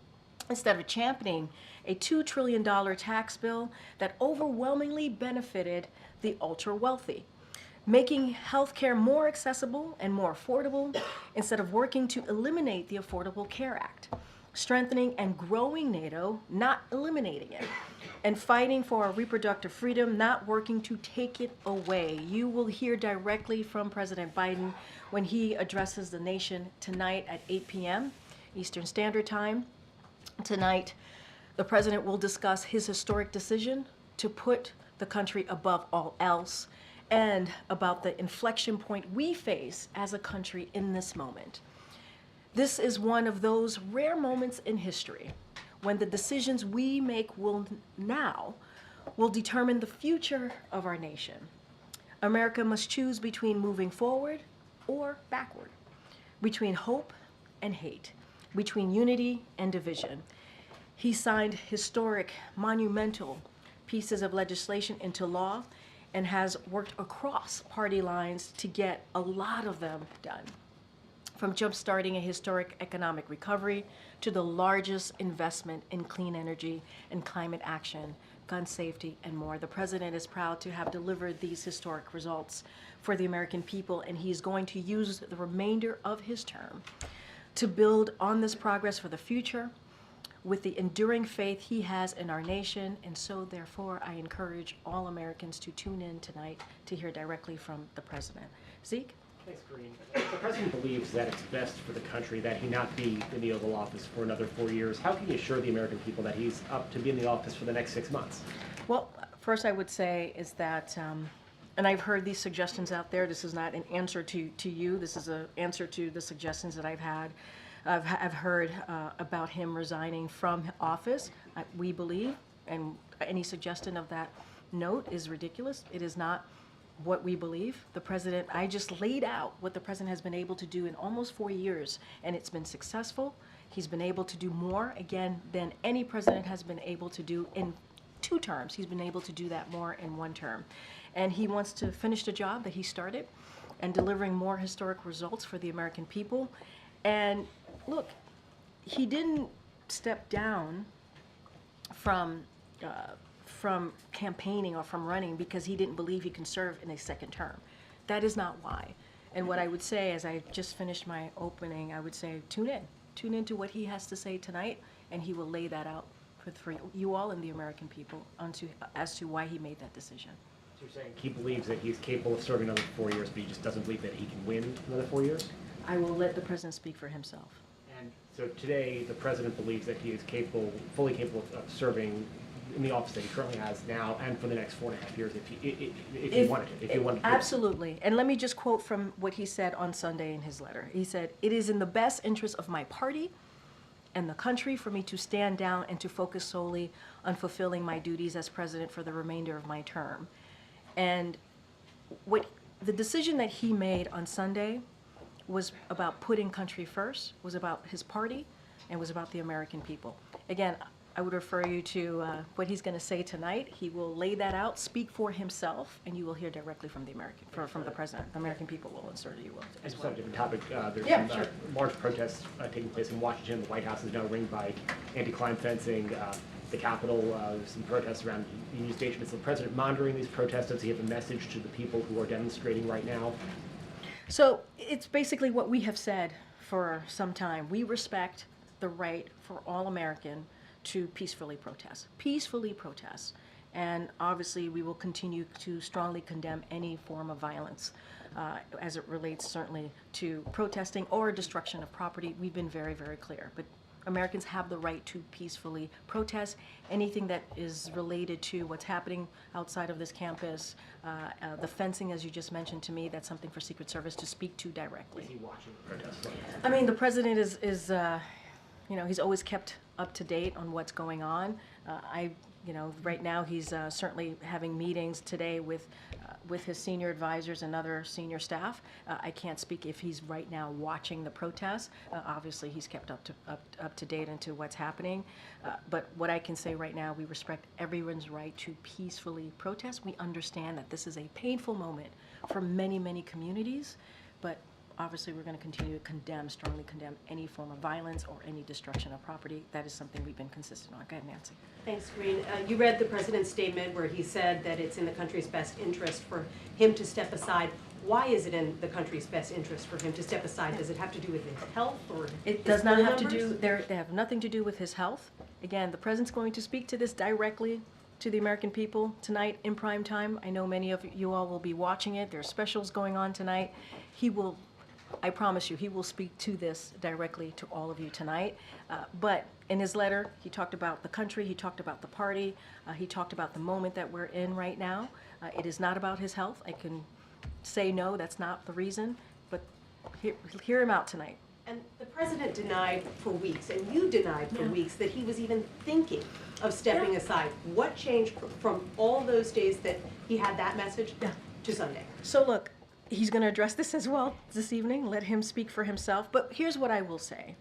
instead of championing a $2 trillion tax bill that overwhelmingly benefited the ultra-wealthy, making healthcare more accessible and more affordable instead of working to eliminate the Affordable Care Act, strengthening and growing NATO, not eliminating it, and fighting for our reproductive freedom, not working to take it away. You will hear directly from President Biden when he addresses the nation tonight at 8 p.m. Eastern Standard Time. Tonight, the president will discuss his historic decision to put the country above all else and about the inflection point we face as a country in this moment. This is one of those rare moments in history when the decisions we make now will determine the future of our nation. America must choose between moving forward or backward, between hope and hate, between unity and division. He signed historic, monumental pieces of legislation into law and has worked across party lines to get a lot of them done. From jumpstarting a historic economic recovery to the largest investment in clean energy and climate action, gun safety, and more. The president is proud to have delivered these historic results for the American people, and he's going to use the remainder of his term to build on this progress for the future with the enduring faith he has in our nation. And so, therefore, I encourage all Americans to tune in tonight to hear directly from the president. Zeke? Thanks, Corinne. The president believes that it's best for the country that he not be in the Oval Office for another 4 years. How can you assure the American people that he's up to be in the office for the next 6 months? Well, first I would say is that, and I've heard these suggestions out there. This is not an answer to you. This is an answer to the suggestions that I've had. I've heard about him resigning from office. We believe, and any suggestion of that note is ridiculous. It is not what we believe. The president, I just laid out what the president has been able to do in almost 4 years, and it's been successful. He's been able to do more, again, than any president has been able to do in 2 terms. He's been able to do that more in 1 term. And he wants to finish the job that he started and delivering more historic results for the American people. And look, he didn't step down from campaigning or from running because he didn't believe he can serve in a 2nd term. That is not why. And what I would say, as I just finished my opening, I would say tune in. Tune into what he has to say tonight, and he will lay that out for you all and the American people as to why he made that decision. So you're saying he believes that he's capable of serving another 4 years, but he just doesn't believe that he can win another 4 years? I will let the president speak for himself. And so today, the president believes that he is capable, fully capable of serving in the office that he currently has now and for the next 4.5 years if he wanted to. Absolutely. And let me just quote from what he said on Sunday in his letter. He said, "It is in the best interest of my party and the country for me to stand down and to focus solely on fulfilling my duties as president for the remainder of my term." And what the decision that he made on Sunday was about putting country first, was about his party, and was about the American people. Again, I would refer you to what he's going to say tonight. He will lay that out, speak for himself, and you will hear directly from the from the president. The American people will insert you As as well. well. A different topic. There's Yeah, some sure. large protests taking place in Washington. The White House is now ringed by anti-crime fencing. The Capitol, some protests around Union Station. Is the president monitoring these protests? Does he have a message to the people who are demonstrating right now? So it's basically what we have said for some time. We respect the right for all Americans to peacefully protest. And obviously we will continue to strongly condemn any form of violence as it relates certainly to protesting or destruction of property. We've been very, very clear. But Americans have the right to peacefully protest. Anything that is related to what's happening outside of this campus, the fencing, as you just mentioned to me, that's something for Secret Service to speak to directly. Is he watching the protests? I mean, the president is he's always kept up to date on what's going on. Right now he's certainly having meetings today with his senior advisors and other senior staff. I can't speak if he's right now watching the protests. Obviously, he's kept up to date into what's happening. But what I can say right now, we respect everyone's right to peacefully protest. We understand that this is a painful moment for many, many communities, but obviously, we're going to continue to strongly condemn any form of violence or any destruction of property. That is something we've been consistent on. Go ahead, Nancy. Thanks, Green. You read the president's statement where he said that it's in the country's best interest for him to step aside. Why is it in the country's best interest for him to step aside? Does it have to do with his health or It does not have to do, they have nothing to do with his health. Again, the president's going to speak to this directly to the American people tonight in prime time. I know many of you all will be watching it. There are specials going on tonight. I promise you, he will speak to this directly to all of you tonight. But in his letter, he talked about the country, he talked about the party, he talked about the moment that we're in right now. It is not about his health. I can say no, that's not the reason, but hear him out tonight. And the president denied for weeks, and you denied for weeks, that he was even thinking of stepping aside. What changed from all those days that he had that message to Sunday? So look, he's going to address this as well this evening. Let him speak for himself. But here's what I will say.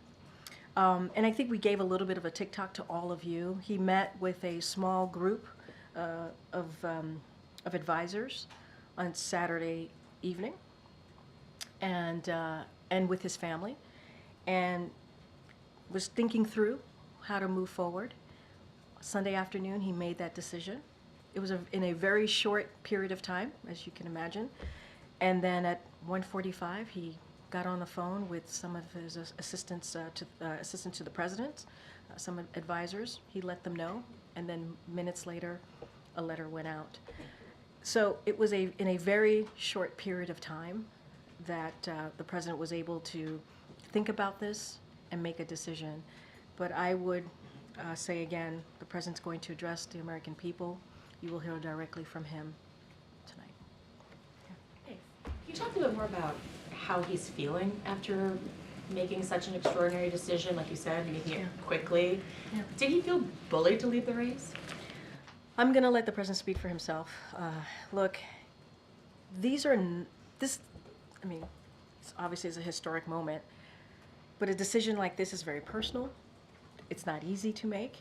And I think we gave a little bit of a TikTok to all of you. He met with a small group of advisors on Saturday evening, and with his family, and was thinking through how to move forward. Sunday afternoon, he made that decision. It was in a very short period of time, as you can imagine. And then at 1:45, he got on the phone with some of his assistants to the president, some advisors. He let them know, and then minutes later, a letter went out. So it was in a very short period of time that the president was able to think about this and make a decision. But I would say again, the president's going to address the American people. You will hear directly from him tonight. Can you talk a little more about how he's feeling after making such an extraordinary decision, like you said, making it quickly? Yeah. Did he feel bullied to leave the race? I'm going to let the president speak for himself. Look, this obviously is a historic moment, but a decision like this is very personal. It's not easy to make.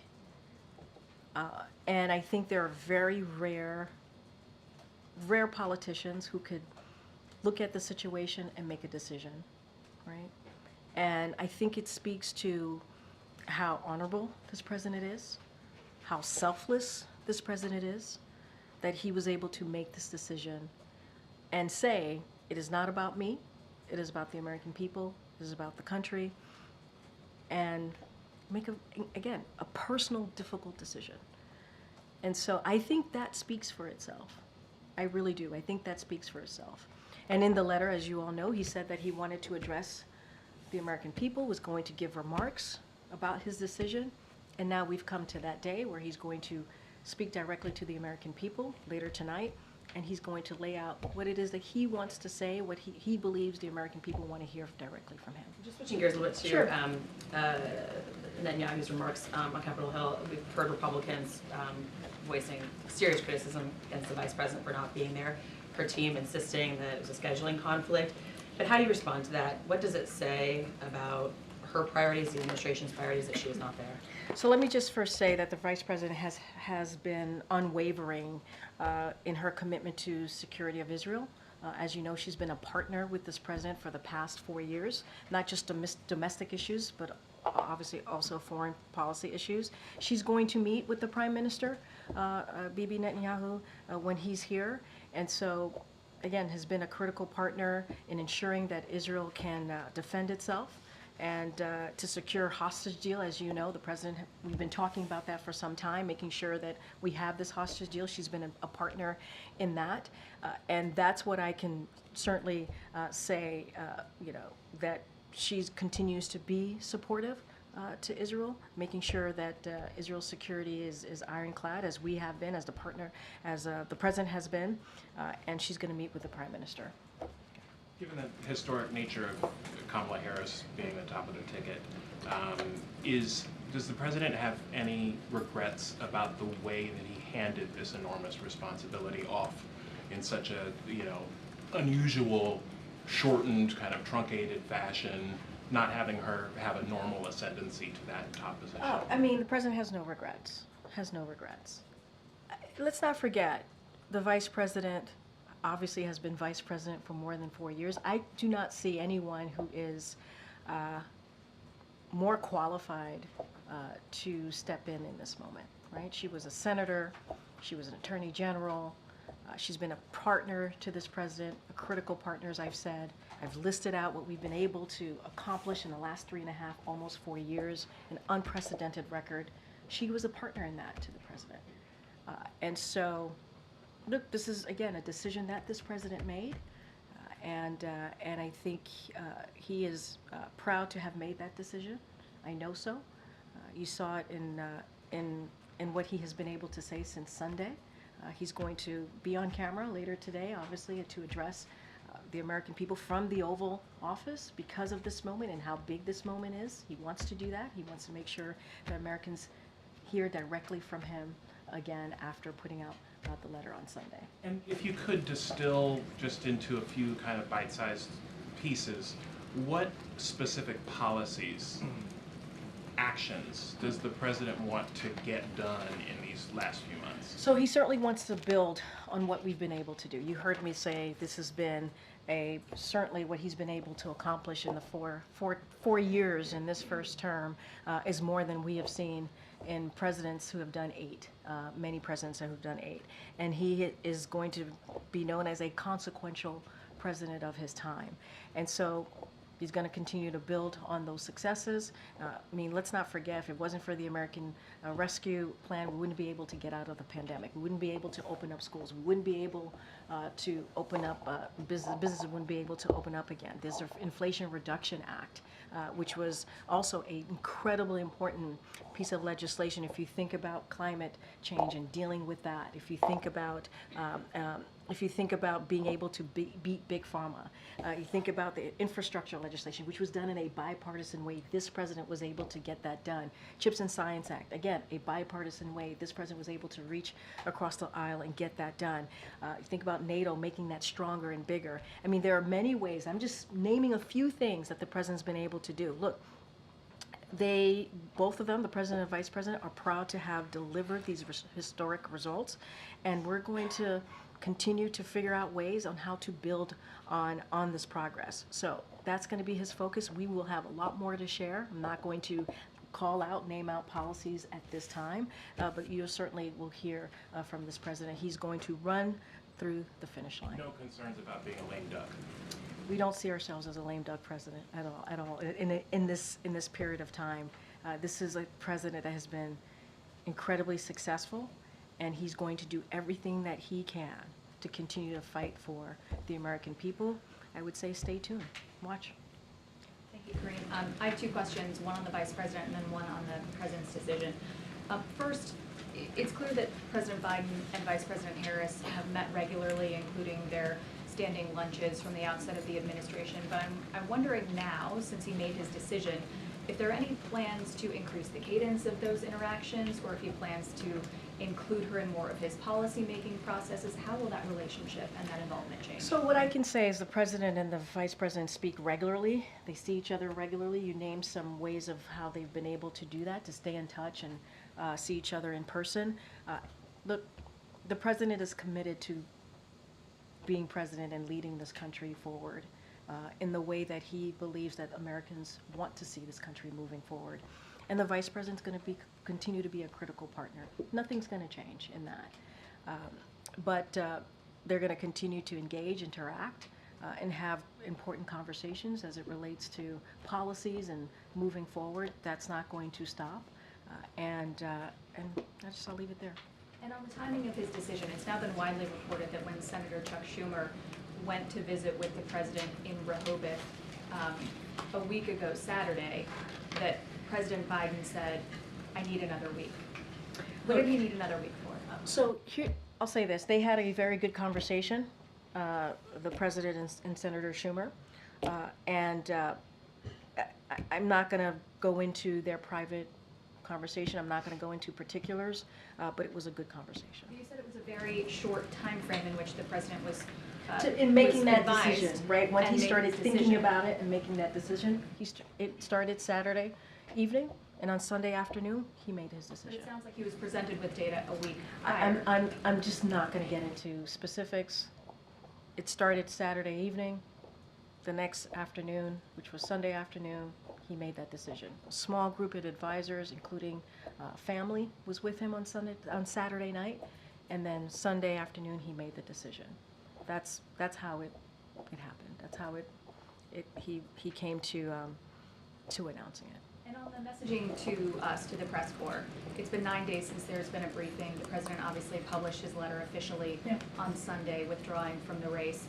And I think there are very rare politicians who could look at the situation and make a decision, right? And I think it speaks to how honorable this president is, how selfless this president is, that he was able to make this decision and say, it is not about me, it is about the American people, it is about the country, and make, a personal, difficult decision. And so I think that speaks for itself. I really do. I think that speaks for itself. And in the letter, as you all know, he said that he wanted to address the American people, was going to give remarks about his decision. And now we've come to that day where he's going to speak directly to the American people later tonight. And he's going to lay out what it is that he wants to say, what he believes the American people want to hear directly from him. Just switching gears a little bit to Sure. Netanyahu's remarks on Capitol Hill. We've heard Republicans voicing serious criticism against the vice president for not being there, her team insisting that it was a scheduling conflict. But how do you respond to that? What does it say about her priorities, the administration's priorities, that she was not there? So let me just first say that the vice president has been unwavering in her commitment to security of Israel. As you know, she's been a partner with this president for the past 4 years, not just domestic issues, but obviously also foreign policy issues. She's going to meet with the Prime Minister, Bibi Netanyahu, when he's here. And so, again, has been a critical partner in ensuring that Israel can defend itself and to secure hostage deal. As you know, the president, we've been talking about that for some time, making sure that we have this hostage deal. She's been a partner in that. And that's what I can certainly say, that she continues to be supportive to Israel, making sure that Israel's security is ironclad, as we have been, as the partner, as the president has been, and she's going to meet with the prime minister. Given the historic nature of Kamala Harris being the top of the ticket, does the president have any regrets about the way that he handed this enormous responsibility off in such a, unusual, shortened, kind of truncated fashion, not having her have a normal ascendancy to that top position? Oh, I mean, the president has no regrets. Let's not forget, the vice president obviously has been vice president for more than 4 years. I do not see anyone who is more qualified to step in this moment, right? She was a senator, she was an attorney general, she's been a partner to this president, a critical partner, as I've said. I've listed out what we've been able to accomplish in the last 3.5, almost 4 years, an unprecedented record. She was a partner in that to the president. And so, look, this is, again, a decision that this president made. And I think he is proud to have made that decision. I know so. You saw it in what he has been able to say since Sunday. He's going to be on camera later today, obviously, to address the American people from the Oval Office because of this moment and how big this moment is. He wants to do that. He wants to make sure that Americans hear directly from him again after putting out the letter on Sunday. And if you could distill just into a few kind of bite-sized pieces, what specific policies, actions does the president want to get done in these last few months? So he certainly wants to build on what we've been able to do. You heard me say this has been certainly what he's been able to accomplish in the four years in this first term is more than we have seen in presidents who have done 8, many presidents who have done 8. And he is going to be known as a consequential president of his time. And so he's going to continue to build on those successes. I mean, let's not forget, if it wasn't for the American Rescue Plan, we wouldn't be able to get out of the pandemic. We wouldn't be able to open up schools. We wouldn't be able to open up businesses wouldn't be able to open up again. There's the Inflation Reduction Act, which was also an incredibly important piece of legislation. If you think about climate change and dealing with that, if you think about being able to beat Big Pharma, you think about the infrastructure legislation, which was done in a bipartisan way. This president was able to get that done. CHIPS and Science Act, again, a bipartisan way. This president was able to reach across the aisle and get that done. You think about NATO, making that stronger and bigger. I mean, there are many ways. I'm just naming a few things that the president's been able to do. Look, both of them, the president and vice president, are proud to have delivered these historic results, and we're going to continue to figure out ways on how to build on this progress. So that's going to be his focus. We will have a lot more to share. I'm not going to name out policies at this time, but you certainly will hear from this president. He's going to run through the finish line. No concerns about being a lame duck? We don't see ourselves as a lame duck president at all. In this period of time, this is a president that has been incredibly successful, and he's going to do everything that he can to continue to fight for the American people. I would say stay tuned. Watch. Thank you, Corinne. I have 2 questions, one on the vice president and then one on the president's decision. First, it's clear that President Biden and Vice President Harris have met regularly, including their standing lunches from the outset of the administration. But I'm wondering now, since he made his decision, if there are any plans to increase the cadence of those interactions, or if he plans to include her in more of his policy-making processes. How will that relationship and that involvement change? So what I can say is the president and the vice president speak regularly. They see each other regularly. You named some ways of how they've been able to do that, to stay in touch and see each other in person. Look, the president is committed to being president and leading this country forward in the way that he believes that Americans want to see this country moving forward. And the vice president's going to continue to be a critical partner. Nothing's going to change in that. But they're going to continue to engage, interact, and have important conversations as it relates to policies and moving forward. That's not going to stop. I'll leave it there. And on the timing of his decision, it's now been widely reported that when Senator Chuck Schumer went to visit with the president in Rehoboth, a week ago Saturday that President Biden said, I need another week. What did he need another week for? So here, I'll say this, they had a very good conversation, the president and Senator Schumer. I'm not going to go into their private conversation. I'm not going to go into particulars, but it was a good conversation. You said it was a very short time frame in which the president was In making was that advised decision, right? When and he made started the thinking decision. about it and making that decision, it started Saturday evening, and on Sunday afternoon, he made his But decision. it sounds like he was presented with data a week prior. I'm just not going to get into specifics. It started Saturday evening. The next afternoon, which was Sunday afternoon, he made that decision. A small group of advisors, including family, was with him on Saturday night, and then Sunday afternoon he made the decision. That's how it happened. That's how he came to announcing it. And on the messaging to us, to the press corps, it's been 9 days since there's been a briefing. The president obviously published his letter officially on Sunday, withdrawing from the race.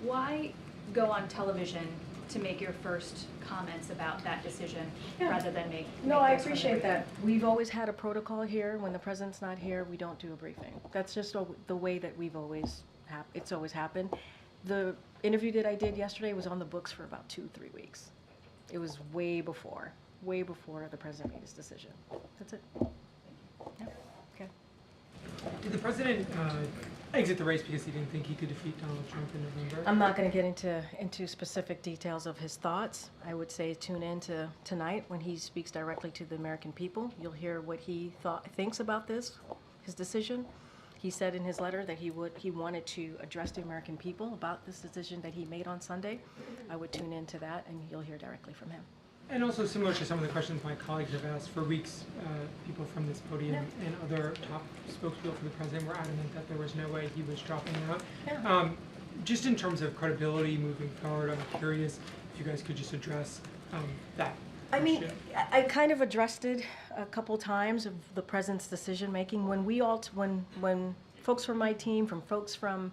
Why go on television to make your first comments about that decision rather than make No, I those from the appreciate briefing? that. We've always had a protocol here. When the president's not here, we don't do a briefing. That's just the way that we've always it's always happened. The interview that I did yesterday was on the books for about 2-3 weeks. It was way before the president made his decision. That's it. Yeah. Okay. Did the president exit the race because he didn't think he could defeat Donald Trump in November? I'm not going to get into specific details of his thoughts. I would say tune in to tonight when he speaks directly to the American people. You'll hear what he thinks about his decision. He said in his letter that he wanted to address the American people about this decision that he made on Sunday. I would tune into that, and you'll hear directly from him. And also similar to some of the questions my colleagues have asked, for weeks, people from this podium and other top spokespeople for the president were adamant that there was no way he was dropping out. Just in terms of credibility moving forward, I'm curious if you guys could just address that. I mean, I kind of addressed it a couple times of the president's decision making. When when folks from my team, from folks from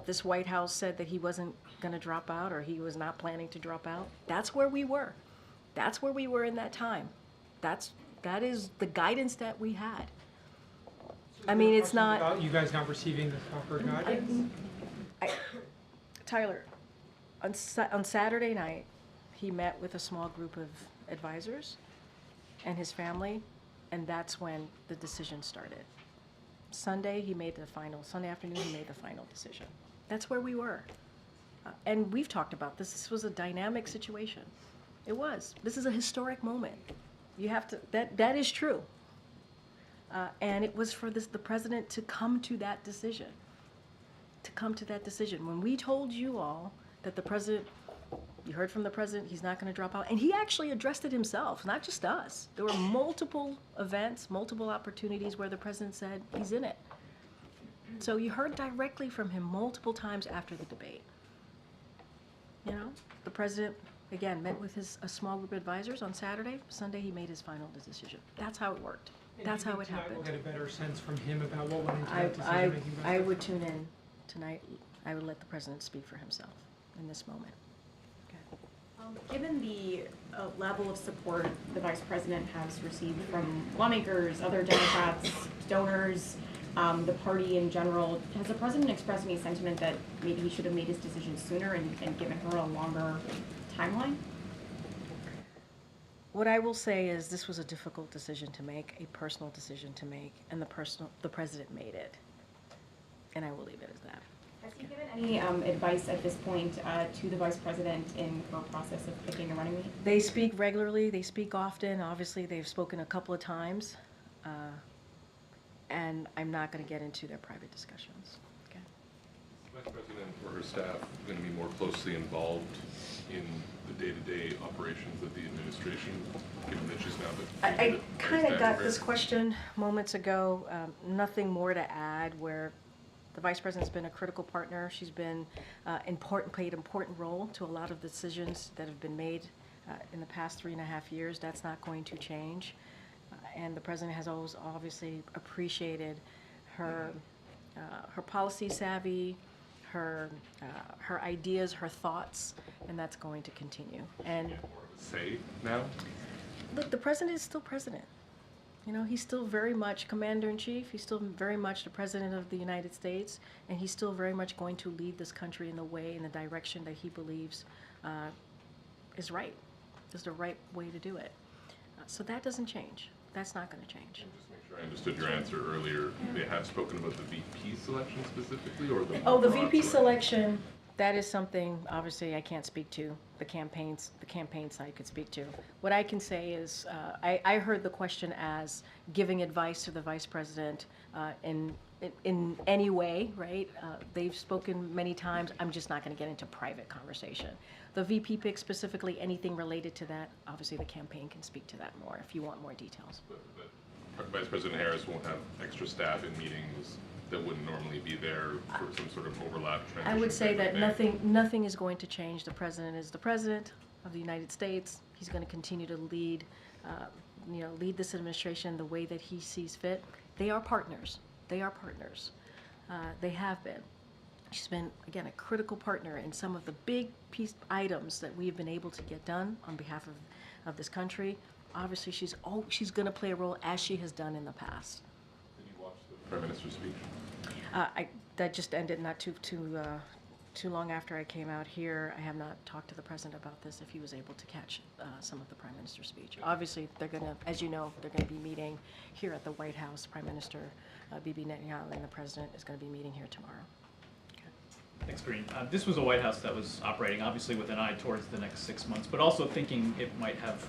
this White House said that he wasn't going to drop out or he was not planning to drop out, that's where we were. That's where we were in that time. That is the guidance that we had. I mean, it's not about you guys not receiving the proper guidance. Tyler, on Saturday night, he met with a small group of advisors and his family, and that's when the decision started. Sunday afternoon, he made the final decision. That's where we were. And we've talked about this. This was a dynamic situation. It was. This is a historic moment. You have to, that is true. And it was for the president to come to that decision. When we told you all that the president, you heard from the president, he's not going to drop out. And he actually addressed it himself, not just us. There were multiple events, multiple opportunities where the president said he's in it. So you heard directly from him multiple times after the debate. You know, the president, again, met with a small group of advisors on Saturday. Sunday, he made his final decision. That's how it worked. That's how it happened. We'll get a better sense from him about what went into that decision-making process. I would tune in tonight. I would let the president speak for himself in this moment. Given the level of support the vice president has received from lawmakers, other Democrats, donors, the party in general, has the president expressed any sentiment that maybe he should have made his decision sooner and given her a longer timeline? What I will say is this was a difficult decision to make, a personal decision to make, and the president made it. And I will leave it as that. Has he given any advice at this point to the vice president in her process of picking a running mate? They speak regularly. They speak often. Obviously, they've spoken a couple of times. And I'm not going to get into their private discussions. Okay. Is the Vice President or her staff going to be more closely involved in the day-to-day operations of the administration, given that she's now the... I kind of got this question moments ago. Nothing more to add where the Vice President's been a critical partner. She's been played an important role to a lot of decisions that have been made in the past 3.5 years. That's not going to change. And the President has always obviously appreciated her policy savvy, her ideas, her thoughts, and that's going to continue. And Say now? look, the president is still president. You know, he's still very much commander-in-chief. He's still very much the president of the United States, and he's still very much going to lead this country in the way, in the direction that he believes is right, is the right way to do it. So that doesn't change. That's not going to change. And just make sure I understood your answer earlier. They have spoken about the VP selection specifically, or the Oh, the broad VP selection, that is something, obviously, I can't speak to. The campaign side could speak to. What I can say is, I heard the question as giving advice to the vice president in any way, right? They've spoken many times. I'm just not going to get into private conversation. The VP pick specifically, anything related to that, obviously the campaign can speak to that more if you want more details. But Vice President Harris won't have extra staff in meetings that wouldn't normally be there for some sort of overlap transition. I would say type that of thing. nothing is going to change. The president is the president of the United States. He's going to continue to lead, lead this administration the way that he sees fit. They are partners. They are partners. They have been. She's been, again, a critical partner in some of the big items that we've been able to get done on behalf of this country. Obviously, she's going to play a role as she has done in the past. Did you watch the Prime Minister's speech? That just ended not too long after I came out here. I have not talked to the president about this, if he was able to catch some of the Prime Minister's speech. Obviously, they're going to, as you know, they're going to be meeting here at the White House. Prime Minister Bibi Netanyahu and the president is going to be meeting here tomorrow. Thanks, Green. This was a White House that was operating obviously with an eye towards the next 6 months, but also thinking it might have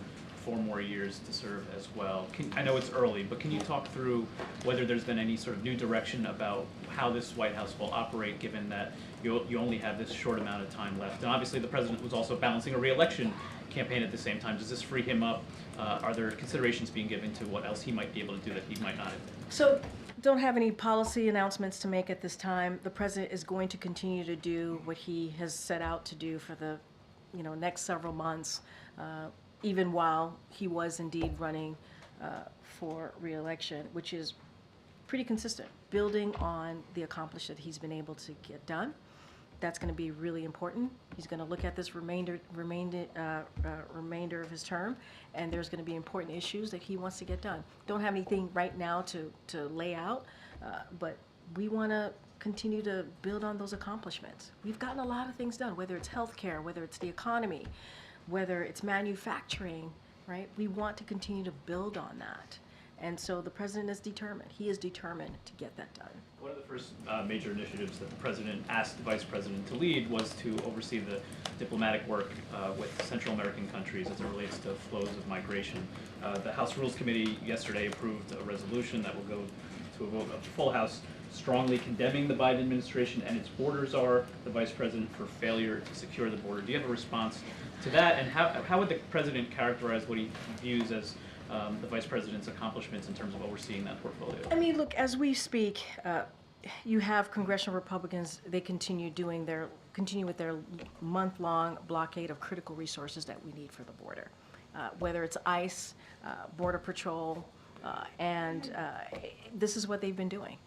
4 more years to serve as well. I know it's early, but can you talk through whether there's been any sort of new direction about how this White House will operate, given that you only have this short amount of time left? And obviously the president was also balancing a re-election campaign at the same time. Does this free him up? Are there considerations being given to what else he might be able to do that he might not have? So, don't have any policy announcements to make at this time. The president is going to continue to do what he has set out to do for the, next several months, even while he was indeed running for re-election, which is pretty consistent, building on the accomplishment that he's been able to get done. That's going to be really important. He's going to look at this remainder of his term, and there's going to be important issues that he wants to get done. Don't have anything right now to lay out, but we want to continue to build on those accomplishments. We've gotten a lot of things done, whether it's healthcare, whether it's the economy, whether it's manufacturing, right? We want to continue to build on that. And so the president is determined. He is determined to get that done. One of the first major initiatives that the president asked the vice president to lead was to oversee the diplomatic work with Central American countries as it relates to flows of migration. The House Rules Committee yesterday approved a resolution that will go to a vote of the full House, strongly condemning the Biden administration and its border czar, the vice president, for failure to secure the border. Do you have a response to that? And how would the president characterize what he views as the vice president's accomplishments in terms of overseeing that portfolio? I mean, look, as we speak, you have congressional Republicans. They continue with their month-long blockade of critical resources that we need for the border, whether it's ICE, Border Patrol, and this is what they've been doing.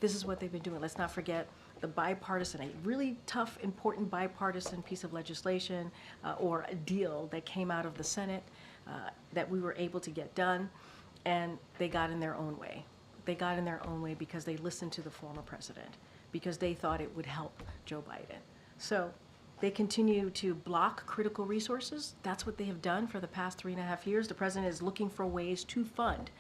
This is what they've been doing. Let's not forget the bipartisan, a really tough, important bipartisan piece of legislation or a deal that came out of the Senate that we were able to get done, and they got in their own way. They got in their own way because they listened to the former president, because they thought it would help Joe Biden. So they continue to block critical resources. That's what they have done for the past 3.5 years. The president is looking for ways to fund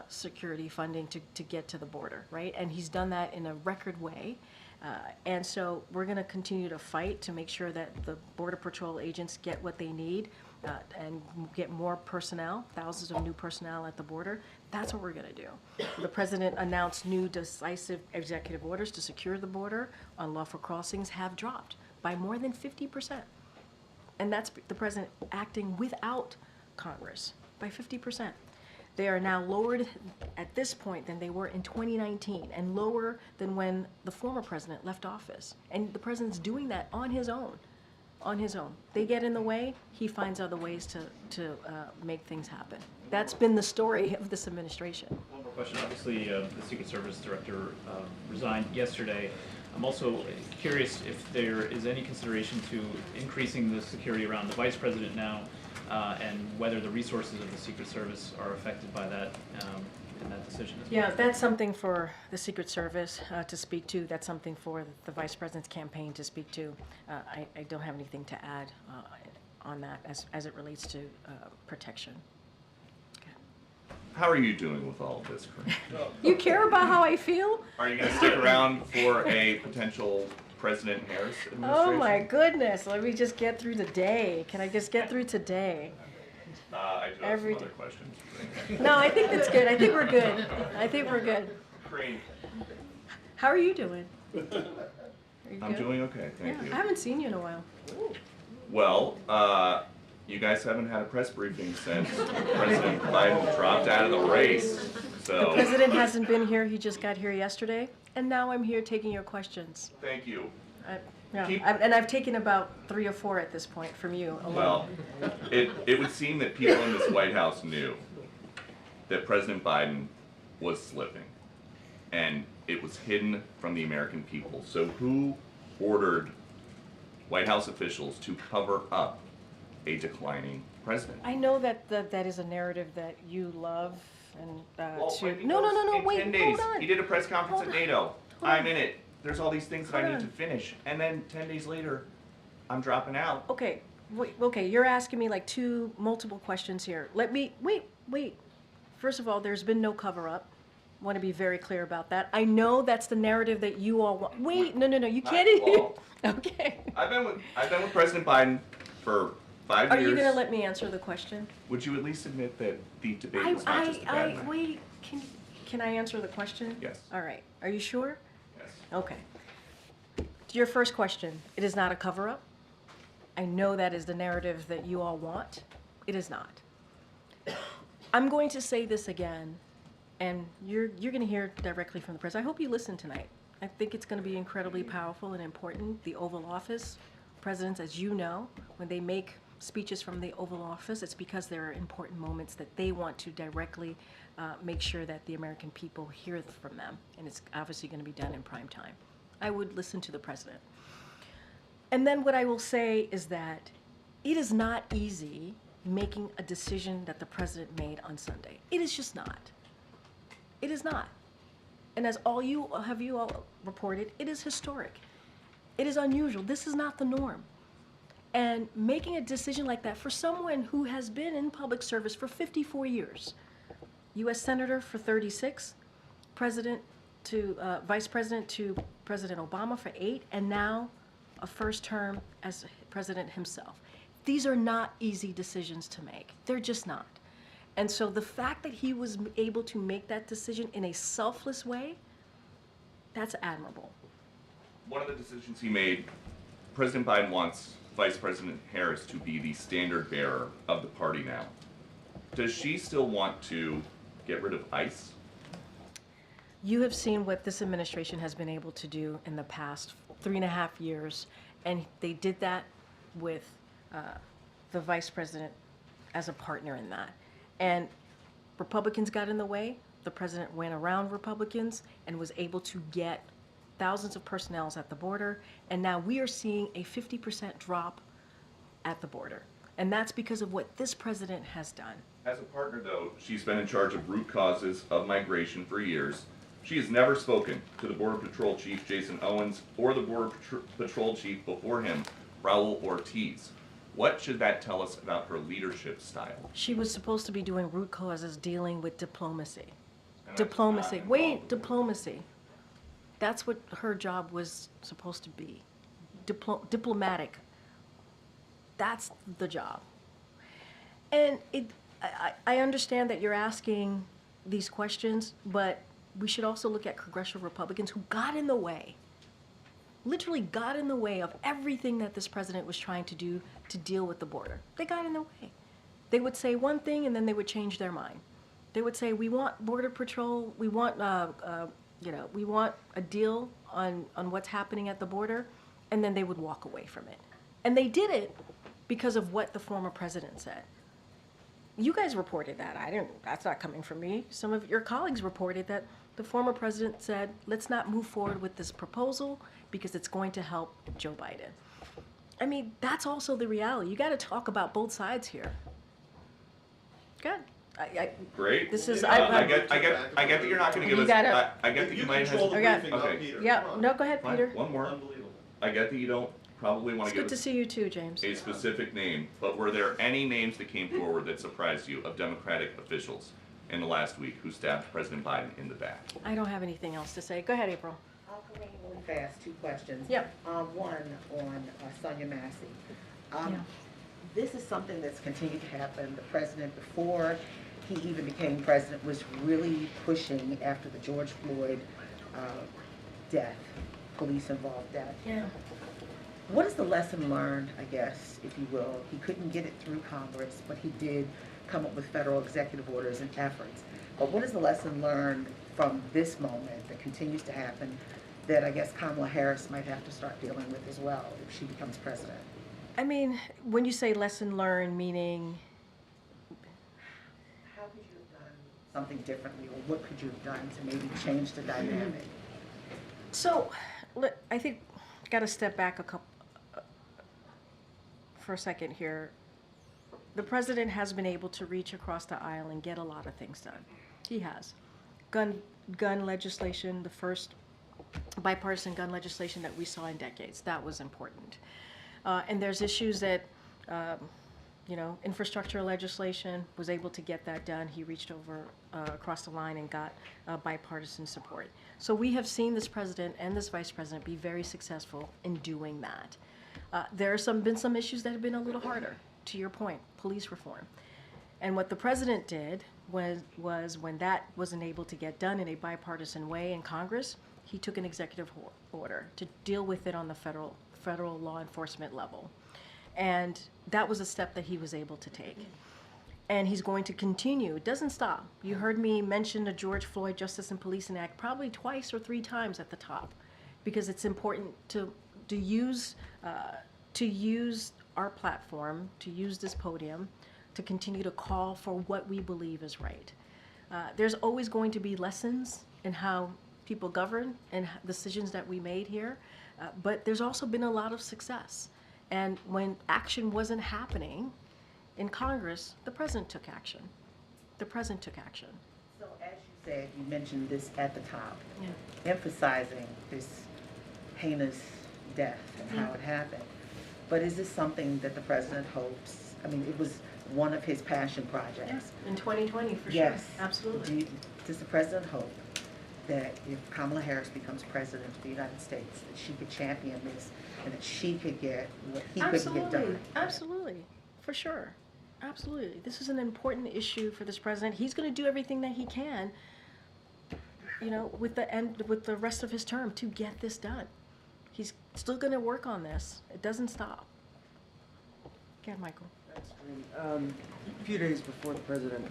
security funding to get to the border, right? And he's done that in a record way. And so we're going to continue to fight to make sure that the Border Patrol agents get what they need and get more personnel, thousands of new personnel at the border. That's what we're going to do. The president announced new decisive executive orders to secure the border on lawful crossings have dropped by more than 50%. And that's the president acting without Congress by 50%. They are now lowered at this point than they were in 2019 and lower than when the former president left office. And the president's doing that on his own. On his own. They get in the way, he finds other ways to make things happen. That's been the story of this administration. One more question. Obviously, the Secret Service director resigned yesterday. I'm also curious if there is any consideration to increasing the security around the Vice President now, and whether the resources of the Secret Service are affected by that, in that decision as well. Yeah, that's something for the Secret Service to speak to. That's something for the Vice President's campaign to speak to. I don't have anything to add on that as it relates to protection. How are you doing with all of this, Corinne? You care about how I feel? Are you going to stick around for a potential President Harris administration? Oh my goodness, let me just get through the day. Can I just get through today? I do have some other questions. No, I think that's good. I think we're good. I think we're good. Corinne. How are you doing? Are you I'm good? doing okay, thank you. I haven't seen you in a while. Well, you guys haven't had a press briefing since President Biden dropped out of the race. So The president hasn't been here. He just got here yesterday, and now I'm here taking your questions. Thank you. And I've taken about 3 or 4 at this point from you alone. Well, it would seem that people in this White House knew that President Biden was slipping, and it was hidden from the American people. So who ordered White House officials to cover up a declining president? I know that that is a narrative that you love, and Well, wait, no, in wait, 10 days, hold on. he did a press conference Hold at on. NATO. Hold I'm on. in it. There's all these things that I Hold need on. to finish, and then 10 days later, I'm dropping out. Okay, okay, you're asking me like multiple questions here. Let me, wait. First of all, there's been no cover-up. Want to be very clear about that. I know that's the narrative that you all want. Wait, no, you can't. Well, Okay. I've been with President Biden for 5 Are years. you going to let me answer the question? Would you at least admit that the debate was not just a bad night? Wait, can I answer the question? Yes. All right, are you sure? Yes. Okay. To your first question, it is not a cover-up. I know that is the narrative that you all want. It is not. I'm going to say this again, and you're going to hear directly from the president. I hope you listen tonight. I think it's going to be incredibly powerful and important. The Oval Office, presidents, as you know, when they make speeches from the Oval Office, it's because there are important moments that they want to directly make sure that the American people hear from them, and it's obviously going to be done in prime time. I would listen to the president. And then what I will say is that it is not easy making a decision that the president made on Sunday. It is just not. It is not. And as you all reported, it is historic. It is unusual. This is not the norm. And making a decision like that for someone who has been in public service for 54 years, U.S. Senator for 36, President to Vice President to President Obama for 8, and now a first term as president himself. These are not easy decisions to make. They're just not. And so the fact that he was able to make that decision in a selfless way, that's admirable. One of the decisions he made, President Biden wants Vice President Harris to be the standard bearer of the party now. Does she still want to get rid of ICE? You have seen what this administration has been able to do in the past 3.5 years, and they did that with the vice president as a partner in that. And Republicans got in the way. The president went around Republicans and was able to get thousands of personnel at the border, and now we are seeing a 50% drop at the border. And that's because of what this president has done. As a partner, though, she's been in charge of root causes of migration for years. She has never spoken to the Border Patrol Chief, Jason Owens, or the Border Patrol Chief before him, Raul Ortiz. What should that tell us about her leadership style? She was supposed to be doing root causes, dealing with diplomacy. And Diplomacy. Wait, diplomacy. That's what her job was supposed to be. Diplomatic. That's the job. And I understand that you're asking these questions, but we should also look at congressional Republicans who got in the way, literally got in the way of everything that this president was trying to do to deal with the border. They got in the way. They would say one thing and then they would change their mind. They would say, we want Border Patrol, we want we want a deal on what's happening at the border, and then they would walk away from it. And they did it because of what the former president said. You guys reported that. That's not coming from me. Some of your colleagues reported that the former president said, let's not move forward with this proposal because it's going to help Joe Biden. I mean, that's also the reality. You got to talk about both sides here. Good. Great. This is. I get that you're not going to give You us. gotta- I get that you might have. Okay. Yeah. No, go ahead, Fine, Peter. one more. I get that you don't probably want It's to give good to us see you too, James. a specific name, but were there any names that came forward that surprised you of Democratic officials in the last week who stabbed President Biden in the back? I don't have anything else to say. Go ahead, April. I'll come in really fast, 2 questions. Yep. One on Sonia Massey. Yeah. This is something that's continued to happen. The president, before he even became president, was really pushing after the George Floyd death, police-involved death. Yeah. What is the lesson learned, I guess, if you will? He couldn't get it through Congress, but he did come up with federal executive orders and efforts. But what is the lesson learned from this moment that continues to happen that I guess Kamala Harris might have to start dealing with as well if she becomes president? I mean, when you say lesson learned, meaning. How could you have done something differently, or what could you have done to maybe change the dynamic? So, I think got to step back for a second here. The president has been able to reach across the aisle and get a lot of things done. He has. Gun legislation, the first bipartisan gun legislation that we saw in decades. That was important. And there's issues that, infrastructure legislation, was able to get that done. He reached over across the line and got bipartisan support. So we have seen this president and this vice president be very successful in doing that. There have been some issues that have been a little harder, to your point, police reform. And what the president did was when that wasn't able to get done in a bipartisan way in Congress, he took an executive order to deal with it on the federal law enforcement level. And that was a step that he was able to take. And he's going to continue. It doesn't stop. You heard me mention the George Floyd Justice and Policing Act probably 2 or 3 times at the top, because it's important to use our platform, to use this podium, to continue to call for what we believe is right. There's always going to be lessons in how people govern and decisions that we made here, but there's also been a lot of success. And when action wasn't happening in Congress, the president took action. The president took action. So as you said, you mentioned this at the top, emphasizing this heinous death and how it happened. But is this something that the president hopes? I mean, it was one of his passion projects. In 2020, for sure. Yes. Absolutely. Does the president hope that if Kamala Harris becomes president of the United States, that she could champion this and that she could get what he couldn't get done? Absolutely. For sure. Absolutely. This is an important issue for this president. He's going to do everything that he can, with the rest of his term to get this done. He's still going to work on this. It doesn't stop. Go ahead, Michael. Thanks, Green. A few days before the president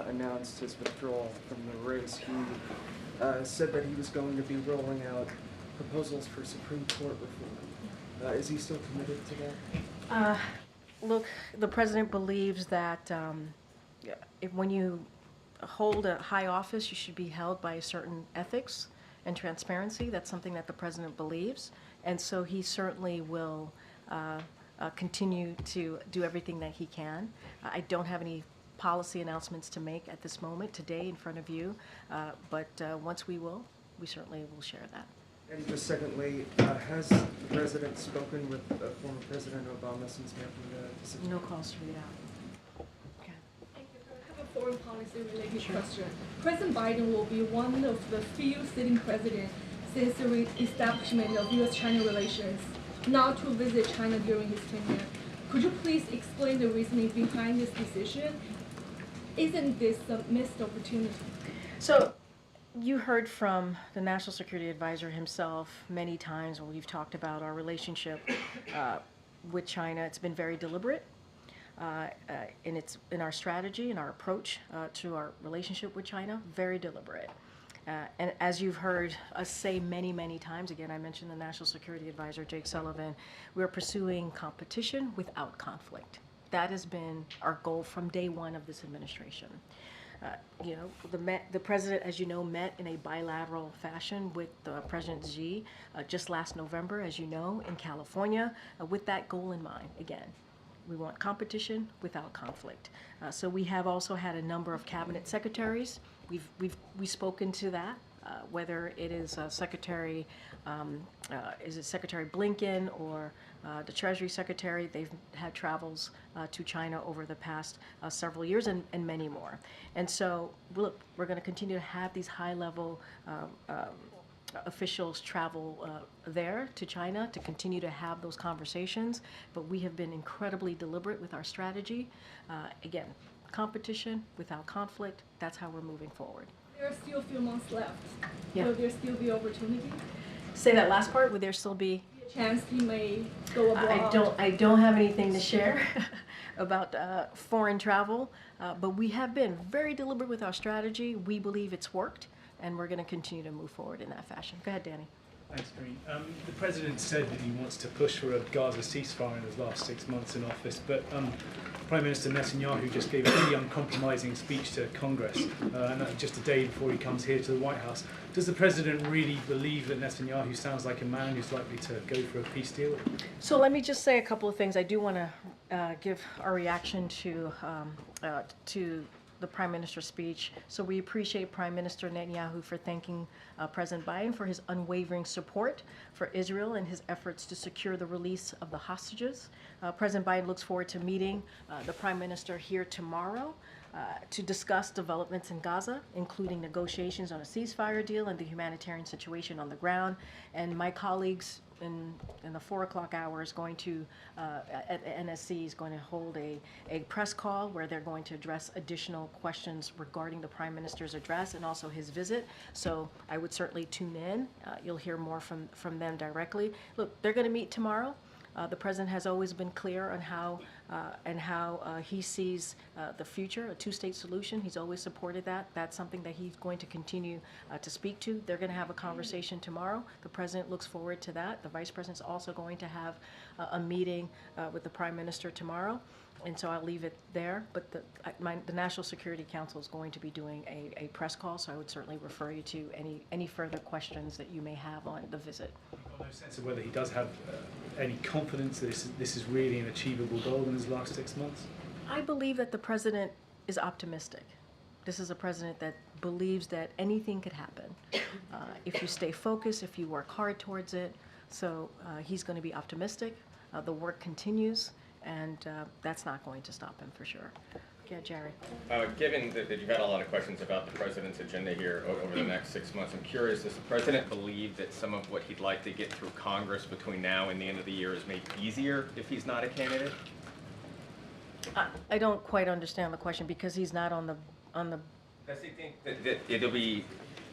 announced his withdrawal from the race, he said that he was going to be rolling out proposals for Supreme Court reform. Is he still committed to that? Look, the president believes that when you hold a high office, you should be held by a certain ethics and transparency. That's something that the president believes. And so he certainly will continue to do everything that he can. I don't have any policy announcements to make at this moment today in front of you, but once we certainly will share that. And just secondly, has the president spoken with former President Obama since making the decision? No calls for that. I have a foreign policy related question. President Biden will be one of the few sitting presidents since the establishment of U.S.-China relations not to visit China during his tenure. Could you please explain the reasoning behind this decision? Isn't this a missed opportunity? So, you heard from the National Security Advisor himself many times when we've talked about our relationship with China. It's been very deliberate in our strategy and our approach to our relationship with China, very deliberate. And as you've heard us say many, many times, again, I mentioned the National Security Advisor, Jake Sullivan, we're pursuing competition without conflict. That has been our goal from day one of this administration. You know, the president, as you know, met in a bilateral fashion with President Xi just last November, as you know, in California, with that goal in mind. Again, we want competition without conflict. So we have also had a number of cabinet secretaries. We've spoken to that. Whether it is Secretary Blinken or the Treasury Secretary, they've had travels to China over the past several years and many more. And so, look, we're going to continue to have these high-level officials travel there to China to continue to have those conversations. But we have been incredibly deliberate with our strategy. Again, competition without conflict, that's how we're moving forward. There are still a few months left. Yeah. Will there still be opportunity? Say that last part. Would there still be A chance he may go abroad? I don't have anything to share about foreign travel, but we have been very deliberate with our strategy. We believe it's worked, and we're going to continue to move forward in that fashion. Go ahead, Danny. Thanks, Green. The President said that he wants to push for a Gaza ceasefire in his last 6 months in office, but Prime Minister Netanyahu just gave a really uncompromising speech to Congress, and that just a day before he comes here to the White House. Does the President really believe that Netanyahu sounds like a man who's likely to go for a peace deal? So let me just say a couple of things. I do want to give our reaction to the Prime Minister's speech. So we appreciate Prime Minister Netanyahu for thanking President Biden for his unwavering support for Israel and his efforts to secure the release of the hostages. President Biden looks forward to meeting the Prime Minister here tomorrow to discuss developments in Gaza, including negotiations on a ceasefire deal and the humanitarian situation on the ground. And my colleagues in the 4 o'clock hour is going to, at the NSC, is going to hold a press call where they're going to address additional questions regarding the Prime Minister's address and also his visit. So I would certainly tune in. You'll hear more from them directly. Look, they're going to meet tomorrow. The president has always been clear on how he sees the future, a two-state solution. He's always supported that. That's something that he's going to continue to speak to. They're going to have a conversation tomorrow. The president looks forward to that. The vice president's also going to have a meeting with the prime minister tomorrow. And so I'll leave it there. But the National Security Council is going to be doing a press call, so I would certainly refer you to any further questions that you may have on the visit. I've got no sense of whether he does have any confidence that this is really an achievable goal in his last 6 months. I believe that the president is optimistic. This is a president that believes that anything could happen if you stay focused, if you work hard towards it. So he's going to be optimistic. The work continues. And that's not going to stop him for sure. Yeah, Jerry. Given that you've had a lot of questions about the president's agenda here over the next 6 months, I'm curious, does the president believe that some of what he'd like to get through Congress between now and the end of the year is made easier if he's not a candidate? I don't quite understand the question because he's not on the. Does he think that it'll be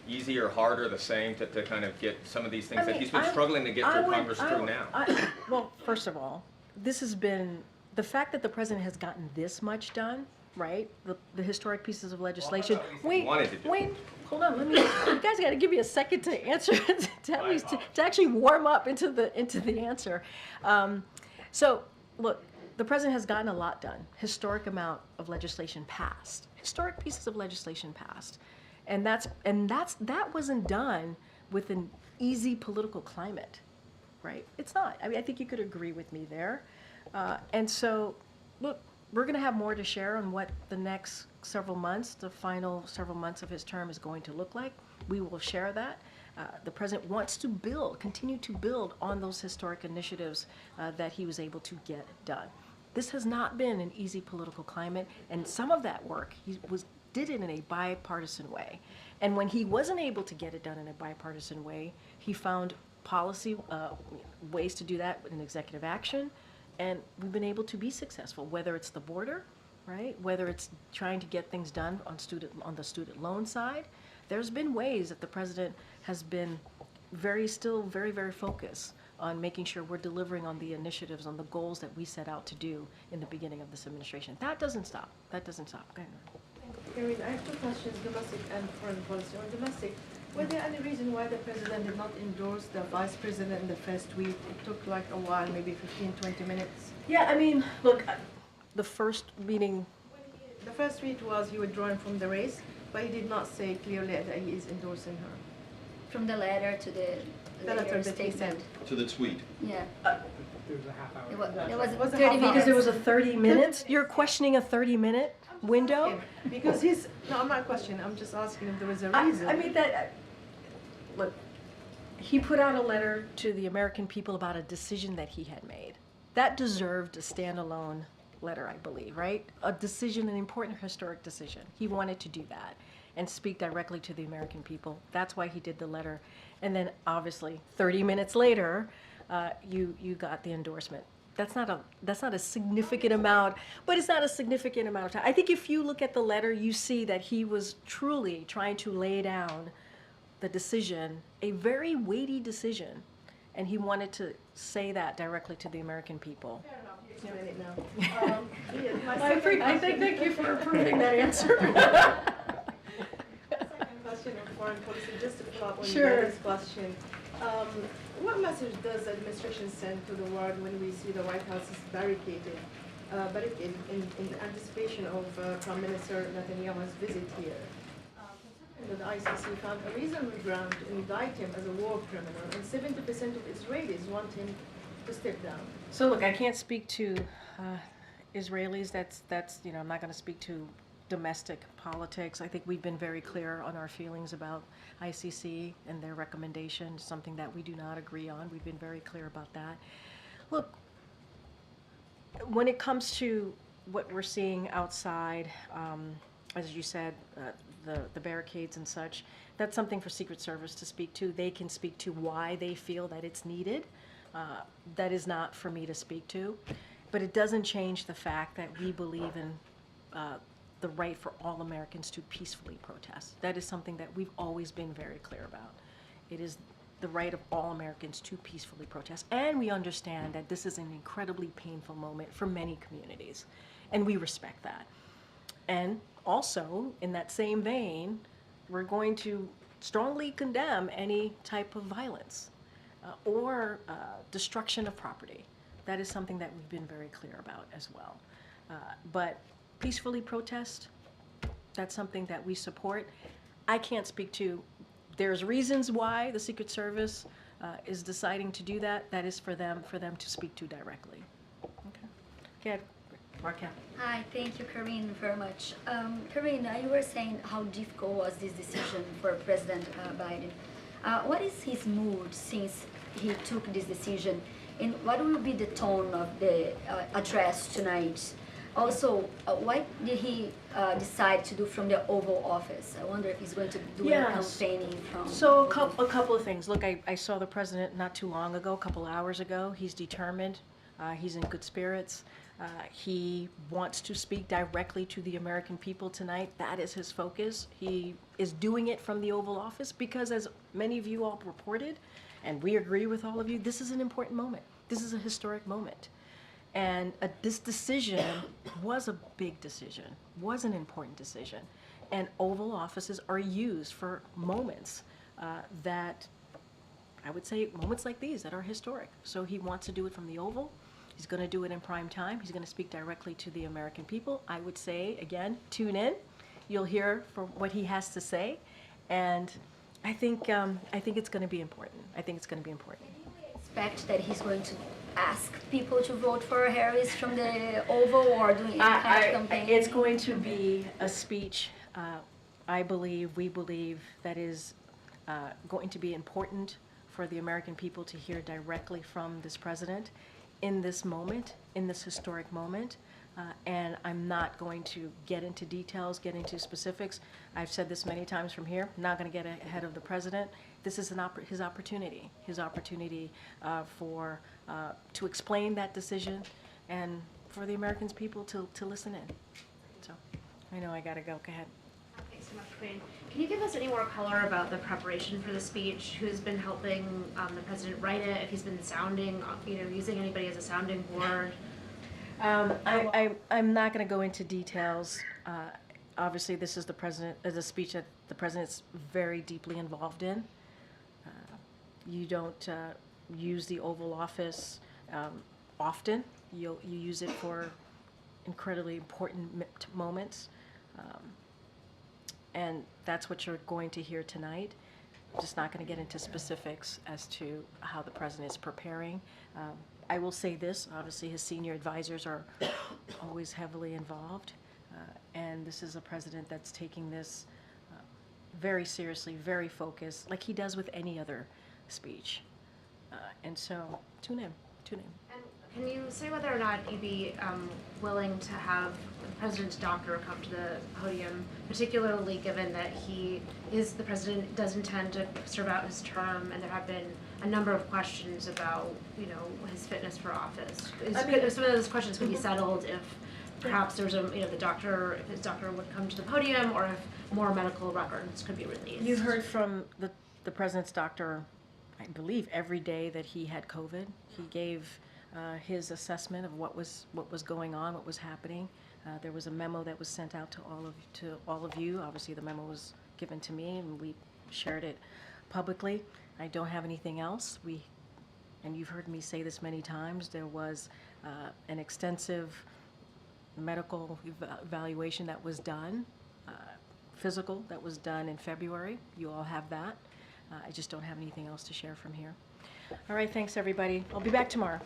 easier, harder, the same to kind of get some of these things that he's been struggling to get through Congress through now? Well, first of all, this has been, the fact that the president has gotten this much done, right? The historic pieces of legislation. Wait, hold on. You guys got to give me a second to answer, to actually warm up into the answer. So, look, the president has gotten a lot done. Historic amount of legislation passed. Historic pieces of legislation passed, and that wasn't done with an easy political climate. Right? It's not. I mean, I think you could agree with me there. And so, look, we're going to have more to share on what the next several months, the final several months of his term is going to look like. We will share that. The president wants to continue to build on those historic initiatives that he was able to get done. This has not been an easy political climate, and some of that work he did it in a bipartisan way. And when he wasn't able to get it done in a bipartisan way, he found policy ways to do that in executive action, and we've been able to be successful, whether it's the border, right? Whether it's trying to get things done on the student loan side. There's been ways that the president has been very focused on making sure we're delivering on the initiatives, on the goals that we set out to do in the beginning of this administration. That doesn't stop. Go ahead. Erin, I have two questions, domestic and foreign policy. On domestic, was there any reason why the president did not endorse the vice president in the first week? It took like a while, maybe 15, 20 minutes. Yeah, I mean, look, the first meeting, the first tweet was he withdrawing from the race, but he did not say clearly that he is endorsing her. From the letter to the letter later that he statement. To the tweet. Yeah. There was a half hour. It was a 30 half minutes. Because there was a 30 minutes? You're questioning a 30-minute window? Because he's, no, I'm not questioning, I'm just asking if there was a reason. I mean, look, he put out a letter to the American people about a decision that he had made. That deserved a standalone letter, I believe, right? A decision, an important historic decision. He wanted to do that and speak directly to the American people. That's why he did the letter. And then obviously 30 minutes later, you got the endorsement. That's not a significant amount, but it's not a significant amount of time. I think if you look at the letter, you see that he was truly trying to lay down the decision, a very weighty decision, and he wanted to say that directly to the American people. Fair enough, you explain it now. I thank you for approving that answer. Second question on foreign policy, just to follow up on Sure. this question. What message does the administration send to the world when we see the White House is barricaded in anticipation of Prime Minister Netanyahu's visit here? Considering that the ICC found a reasonable ground to indict him as a war criminal, and 70% of Israelis want him to step down. So look, I can't speak to Israelis. That's I'm not going to speak to domestic politics. I think we've been very clear on our feelings about ICC and their recommendation, something that we do not agree on. We've been very clear about that. Look, when it comes to what we're seeing outside, as you said, the barricades and such, that's something for Secret Service to speak to. They can speak to why they feel that it's needed. That is not for me to speak to. But it doesn't change the fact that we believe in the right for all Americans to peacefully protest. That is something that we've always been very clear about. It is the right of all Americans to peacefully protest. And we understand that this is an incredibly painful moment for many communities, and we respect that. And also, in that same vein, we're going to strongly condemn any type of violence or destruction of property. That is something that we've been very clear about as well. But peacefully protest, that's something that we support. I can't speak to, there's reasons why the Secret Service is deciding to do that. That is for them to speak to directly. Okay. Okay, Markel. Hi, thank you, Karine, very much. Karine, you were saying how difficult was this decision for President Biden. What is his mood since he took this decision, and what will be the tone of the address tonight? Also, what did he decide to do from the Oval Office? I wonder if he's going to do a campaigning from... So a couple of things. Look, I saw the president not too long ago, a couple hours ago. He's determined. He's in good spirits. He wants to speak directly to the American people tonight. That is his focus. He is doing it from the Oval Office because, as many of you all reported, and we agree with all of you, this is an important moment. This is a historic moment. And this decision was a big decision, was an important decision. And Oval Offices are used for moments that, I would say, moments like these that are historic. So he wants to do it from the Oval. He's going to do it in prime time. He's going to speak directly to the American people. I would say, again, tune in. You'll hear from what he has to say. And I think it's going to be important. I think it's going to be important. Expect that he's going to ask people to vote for Harris from the Oval or doing any kind of campaign? It's going to be a speech, I believe, we believe, that is going to be important for the American people to hear directly from this president in this moment, in this historic moment. And I'm not going to get into details, get into specifics. I've said this many times from here, I'm not going to get ahead of the president. This is his opportunity to explain that decision and for the American people to listen in. So I know I got to go. Go ahead. Thanks so much, Queen. Can you give us any more color about the preparation for the speech? Who's been helping the president write it? If he's been sounding, using anybody as a sounding board? I'm not going to go into details. Obviously, this is a speech that the president's very deeply involved in. You don't use the Oval Office often. You use it for incredibly important moments. And that's what you're going to hear tonight. I'm just not going to get into specifics as to how the president is preparing. I will say this, obviously his senior advisors are always heavily involved. And this is a president that's taking this very seriously, very focused, like he does with any other speech. And so, tune in. And can you say whether or not you'd be willing to have the president's doctor come to the podium, particularly given that the president does intend to serve out his term, and there have been a number of questions about, his fitness for office. Some of those questions could be settled if perhaps there's if his doctor would come to the podium, or if more medical records could be released. You heard from the president's doctor, I believe, every day that he had COVID. He gave his assessment of what was going on, what was happening. There was a memo that was sent out to all of you. Obviously, the memo was given to me, and we shared it publicly. I don't have anything else. And you've heard me say this many times. There was an extensive medical evaluation that was done, physical that was done in February. You all have that. I just don't have anything else to share from here. All right, thanks everybody. I'll be back tomorrow.